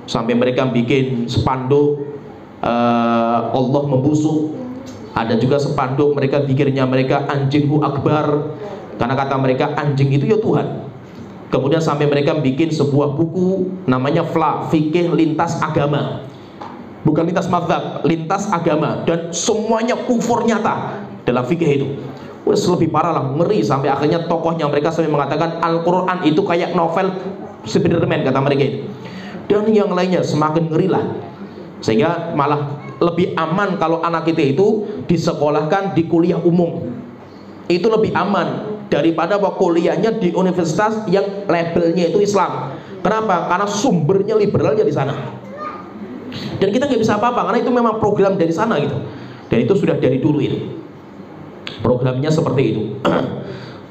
Sampai mereka bikin spanduk Allah membusuk. Ada juga spanduk mereka pikirnya mereka anjinghu akbar, karena kata mereka anjing itu ya Tuhan. Kemudian sampai mereka bikin sebuah buku namanya FLA, Fikih Lintas Agama. Bukan lintas mazhab, lintas agama. Dan semuanya kufur nyata dalam fikih itu. Wes lebih parah lah, ngeri. Sampai akhirnya tokohnya mereka sampai mengatakan Al-Quran itu kayak novel Spiderman, kata mereka itu. Dan yang lainnya semakin ngeri lah. Sehingga malah lebih aman kalau anak kita itu disekolahkan di kuliah umum. Itu lebih aman daripada kuliahnya di universitas yang labelnya itu Islam. Kenapa? Karena sumbernya liberalnya di sana. Dan kita nggak bisa apa-apa karena itu memang program dari sana gitu. Dan itu sudah dari dulu itu. Programnya seperti itu.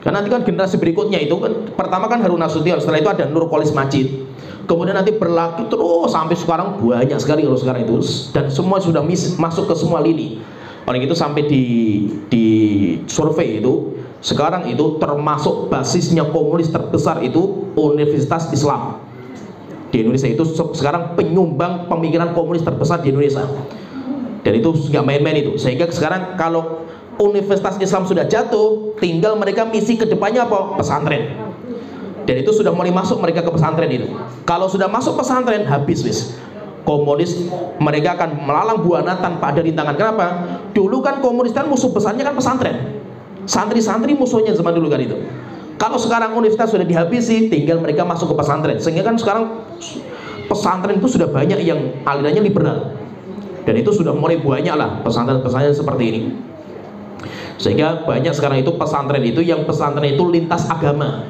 Karena nanti kan generasi berikutnya itu kan pertama kan Harun Nasution, setelah itu ada Nurcholish Madjid. Kemudian nanti berlaku terus sampai sekarang banyak sekali kalau sekarang itu, dan semua sudah masuk ke semua lini. Oleh itu sampai di survei itu sekarang itu termasuk basisnya komunis terbesar itu Universitas Islam di Indonesia, itu sekarang penyumbang pemikiran komunis terbesar di Indonesia. Dan itu nggak main-main itu. Sehingga sekarang kalau Universitas Islam sudah jatuh, tinggal mereka misi kedepannya apa? Pesantren. Dan itu sudah mulai masuk mereka ke pesantren itu. Kalau sudah masuk pesantren, habis wis. Komunis mereka akan melalang buana tanpa ada rintangan. Kenapa? Dulu kan komunis kan musuh besarnya kan pesantren. Santri-santri musuhnya zaman dulu kan itu. Kalau sekarang universitas sudah dihabisi, tinggal mereka masuk ke pesantren. Sehingga kan sekarang pesantren itu sudah banyak yang alirannya liberal. Dan itu sudah mulai banyak lah pesantren-pesantren seperti ini. Sehingga banyak sekarang itu pesantren itu yang pesantren itu lintas agama,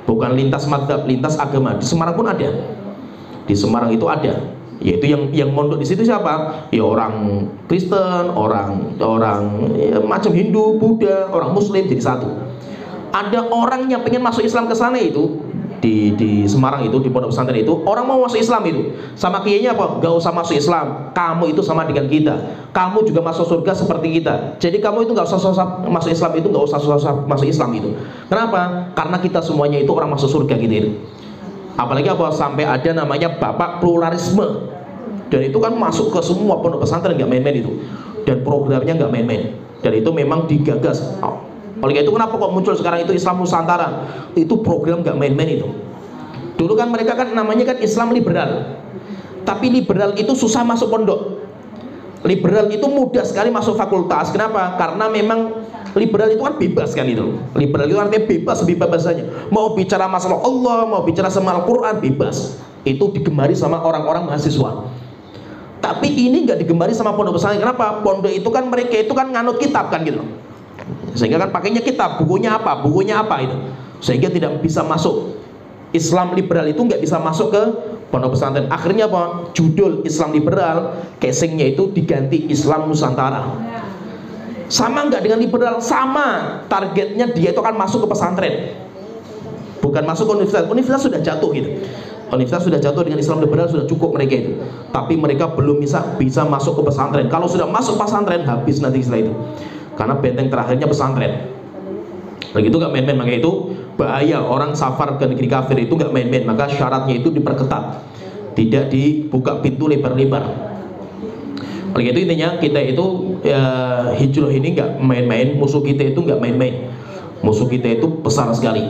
bukan lintas mazhab, lintas agama. Di Semarang pun ada. Di Semarang itu ada. Yaitu yang mondok di situ siapa? Ya orang Kristen, orang ya, macam Hindu, Buddha, orang Muslim jadi satu. Ada orang yang pengen masuk Islam ke sana itu di Semarang itu, di pondok pesantren itu, orang mau masuk Islam itu sama kiainya apa? Gak usah masuk Islam, kamu itu sama dengan kita, kamu juga masuk surga seperti kita, jadi kamu itu gak usah susah masuk Islam, itu gak usah susah masuk Islam itu. Kenapa? Karena kita semuanya itu orang masuk surga gitu itu. Apalagi apa? Sampai ada namanya bapak pluralisme, dan itu kan masuk ke semua pondok pesantren, gak main-main itu. Dan programnya gak main-main, dan itu memang digagas. Oleh itu kenapa kok muncul sekarang itu Islam Nusantara? Itu program gak main-main itu. Dulu kan mereka kan namanya kan Islam liberal. Tapi liberal itu susah masuk pondok. Liberal itu mudah sekali masuk fakultas. Kenapa? Karena memang liberal itu kan bebas kan itu. Liberal itu artinya bebas, bebas-bebasnya. Mau bicara masalah Allah, mau bicara sama Al-Quran, bebas. Itu digemari sama orang-orang mahasiswa. Tapi ini gak digemari sama pondok pesantren. Kenapa? Pondok itu kan mereka itu kan nganut kitab kan gitu. Sehingga kan pakainya kitab, bukunya apa itu, sehingga tidak bisa masuk. Islam liberal itu nggak bisa masuk ke pondok pesantren. Akhirnya apa? Judul Islam liberal, casingnya itu diganti Islam Nusantara. Sama nggak dengan liberal? Sama. Targetnya dia itu akan masuk ke pesantren, bukan masuk ke universitas. Universitas sudah jatuh gitu. Universitas sudah jatuh dengan Islam liberal, sudah cukup mereka itu. Tapi mereka belum bisa masuk ke pesantren. Kalau sudah masuk pesantren, habis nanti setelah itu. Karena benteng terakhirnya pesantren. Begitu gak main-main, makanya itu bahaya orang safar ke negeri kafir itu gak main-main. Maka syaratnya itu diperketat, tidak dibuka pintu lebar-lebar. Oleh itu intinya kita itu ya, hijrah ini gak main-main. Musuh kita itu gak main-main. Musuh kita itu besar sekali.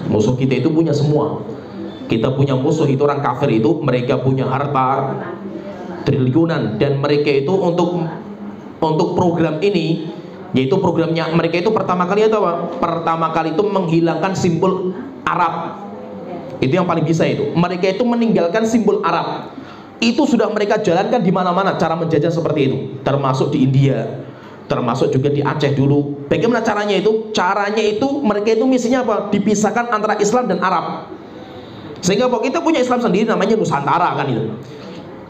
Musuh kita itu punya semua. Kita punya musuh itu orang kafir itu, mereka punya harta triliunan, dan mereka itu untuk program ini, yaitu programnya mereka itu pertama kali itu apa? Pertama kali itu menghilangkan simbol Arab. Itu yang paling bisa itu. Mereka itu meninggalkan simbol Arab. Itu sudah mereka jalankan di mana-mana cara menjajah seperti itu. Termasuk di India, termasuk juga di Aceh dulu. Bagaimana caranya itu? Caranya itu mereka itu misinya apa? Dipisahkan antara Islam dan Arab. Sehingga kita punya Islam sendiri namanya Nusantara kan itu.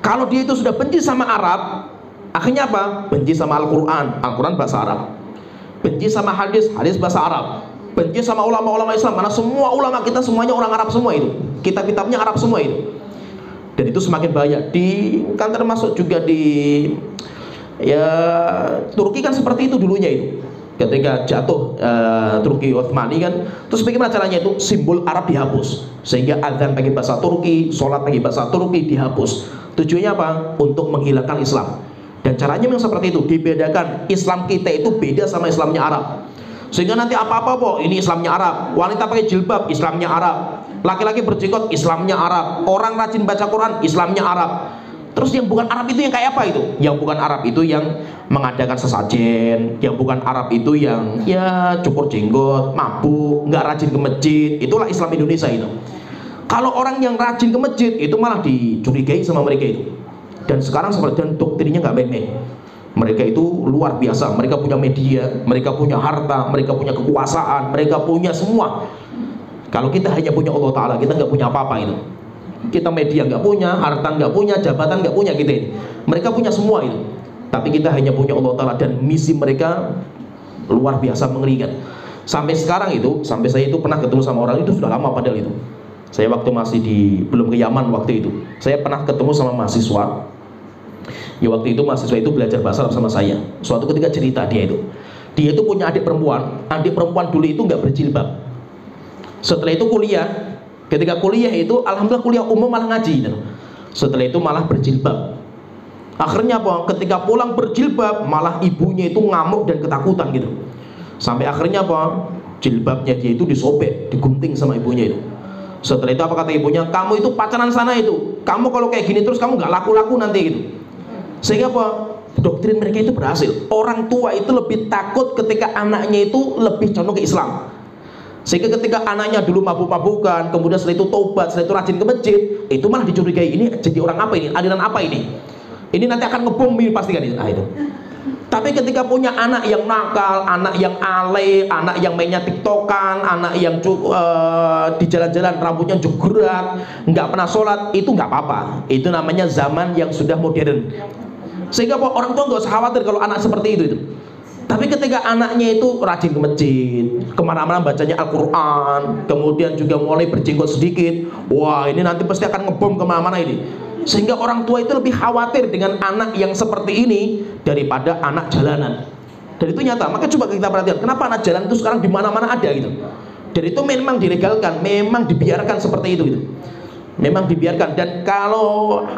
Kalau dia itu sudah benci sama Arab, akhirnya apa? Benci sama Al-Quran, Al-Quran bahasa Arab. Benci sama hadis, hadis bahasa Arab. Benci sama ulama-ulama Islam, karena semua ulama kita semuanya orang Arab semua itu. Kitab-kitabnya Arab semua itu. Dan itu semakin banyak kan termasuk juga di Turki kan seperti itu dulunya itu. Ketika jatuh Turki Utsmani kan, terus bagaimana caranya itu? Simbol Arab dihapus, sehingga adzan pakai bahasa Turki, sholat pakai bahasa Turki dihapus. Tujuannya apa? Untuk menghilangkan Islam. Dan caranya memang seperti itu, dibedakan. Islam kita itu beda sama Islamnya Arab. Sehingga nanti apa-apa kok, ini Islamnya Arab. Wanita pakai jilbab, Islamnya Arab. Laki-laki berjenggot, Islamnya Arab. Orang rajin baca Quran, Islamnya Arab. Terus yang bukan Arab itu yang kayak apa itu? Yang bukan Arab itu yang mengadakan sesajen, yang bukan Arab itu yang cukur jenggot, mabuk, nggak rajin ke masjid. Itulah Islam Indonesia itu. Kalau orang yang rajin ke masjid itu malah dicurigai sama mereka itu. Dan sekarang seperti doktrinnya nggak main-main. Mereka itu luar biasa. Mereka punya media, mereka punya harta, mereka punya kekuasaan, mereka punya semua. Kalau kita hanya punya Allah Ta'ala, kita nggak punya apa-apa itu. Kita media nggak punya, harta nggak punya, jabatan nggak punya kita ini. Mereka punya semua itu. Tapi kita hanya punya Allah Ta'ala, dan misi mereka luar biasa mengerikan. Sampai sekarang itu, sampai saya itu pernah ketemu sama orang itu sudah lama padahal itu. Saya waktu masih belum ke Yaman waktu itu, saya pernah ketemu sama mahasiswa. Ya waktu itu mahasiswa itu belajar bahasa Arab sama saya. Suatu ketika cerita dia itu punya adik perempuan dulu itu nggak berjilbab. Setelah itu kuliah, ketika kuliah itu alhamdulillah kuliah umum malah ngaji. Setelah itu malah berjilbab. Akhirnya apa? Ketika pulang berjilbab malah ibunya itu ngamuk dan ketakutan gitu. Sampai akhirnya apa? Jilbabnya dia itu disobek, digunting sama ibunya itu. Setelah itu apa kata ibunya? Kamu itu pacaran sana itu. Kamu kalau kayak gini terus kamu nggak laku-laku nanti gitu. Sehingga apa? Doktrin mereka itu berhasil. Orang tua itu lebih takut ketika anaknya itu lebih condong ke Islam. Sehingga ketika anaknya dulu mabuk-mabukan, kemudian setelah itu tobat, setelah itu rajin ke masjid, itu malah dicurigai, ini jadi orang apa ini? Aliran apa ini? Ini nanti akan ngebom ini pasti kan itu. Nah, itu. Tapi ketika punya anak yang nakal, anak yang alay, anak yang mainnya tiktokan, anak yang di jalan-jalan rambutnya jegrak, nggak pernah sholat, itu nggak apa-apa. Itu namanya zaman yang sudah modern. Sehingga orang tua nggak usah khawatir kalau anak seperti itu. Tapi ketika anaknya itu rajin ke masjid, kemana-mana bacanya Al-Quran, kemudian juga mulai berjenggot sedikit, wah ini nanti pasti akan ngebom kemana-mana ini. Sehingga orang tua itu lebih khawatir dengan anak yang seperti ini daripada anak jalanan. Dan itu nyata. Maka coba kita perhatikan, kenapa anak jalan itu sekarang di mana-mana ada gitu. Dan itu memang dilegalkan, memang dibiarkan seperti itu gitu. Memang dibiarkan. Dan kalau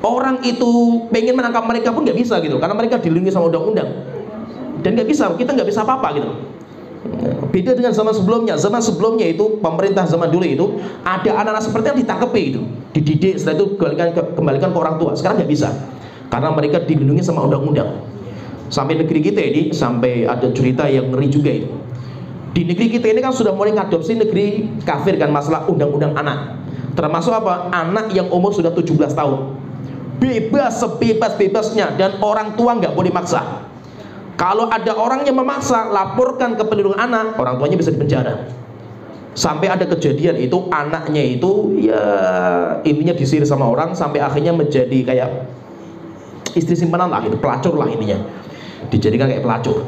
orang itu pengen menangkap mereka pun nggak bisa gitu, karena mereka dilindungi sama undang-undang. Dan nggak bisa, kita nggak bisa apa-apa gitu. Beda dengan zaman sebelumnya. Zaman sebelumnya itu pemerintah zaman dulu itu ada anak-anak seperti yang ditangkepi itu, dididik, setelah itu kembalikan ke orang tua. Sekarang nggak bisa, karena mereka dilindungi sama undang-undang. Sampai negeri kita ini sampai ada cerita yang ngeri juga itu. Di negeri kita ini kan sudah mulai ngadopsi negeri kafir kan, masalah undang-undang anak. Termasuk apa? Anak yang umur sudah 17 tahun bebas sebebas-bebasnya, dan orang tua nggak boleh maksa. Kalau ada orang yang memaksa, laporkan ke pelindung anak, orang tuanya bisa dipenjara. Sampai ada kejadian itu anaknya itu ya intinya disihir sama orang, sampai akhirnya menjadi kayak istri simpanan lah, itu pelacur lah ininya, dijadikan kayak pelacur.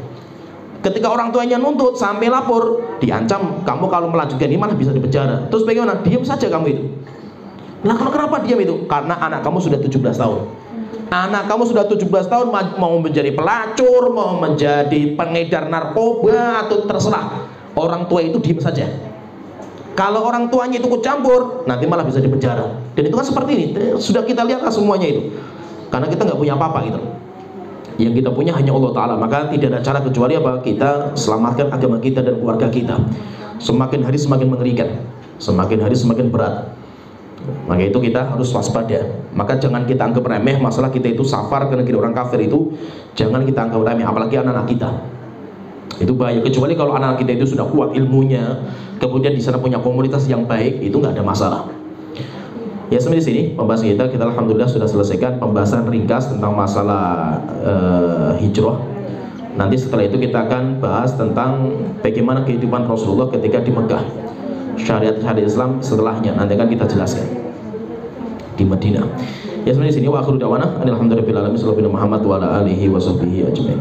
Ketika orang tuanya nuntut sampai lapor, diancam, kamu kalau melanjutkan ini malah bisa dipenjara. Terus bagaimana? Diam saja kamu itu. Nah, kenapa diam itu? Karena anak kamu sudah 17 tahun. Anak kamu sudah 17 tahun mau menjadi pelacur, mau menjadi pengedar narkoba, atau terserah. Orang tua itu diam saja. Kalau orang tuanya itu ikut campur, nanti malah bisa dipenjara. Dan itu kan seperti ini, sudah kita lihat semuanya itu. Karena kita nggak punya apa-apa gitu. Yang kita punya hanya Allah Ta'ala. Maka tidak ada cara kecuali apa? Kita selamatkan agama kita dan keluarga kita. Semakin hari semakin mengerikan, semakin hari semakin berat. Maka itu kita harus waspada. Maka jangan kita anggap remeh masalah kita itu safar ke negeri orang kafir itu. Jangan kita anggap remeh, apalagi anak-anak kita. Itu bahaya. Kecuali kalau anak kita itu sudah kuat ilmunya, kemudian di sana punya komunitas yang baik, itu nggak ada masalah. Ya sampai di sini pembahasan kita alhamdulillah sudah selesaikan pembahasan ringkas tentang masalah hijrah. Nanti setelah itu kita akan bahas tentang bagaimana kehidupan Rasulullah ketika di Mekah. syariat-syariat Islam setelahnya, nanti akan kita jelaskan di Madinah. Ya sebenarnya sini wa akhiru da'wana alhamdulillahirabbil alamin sallallahu Muhammad wa ala alihi wa sahbihi ajmain.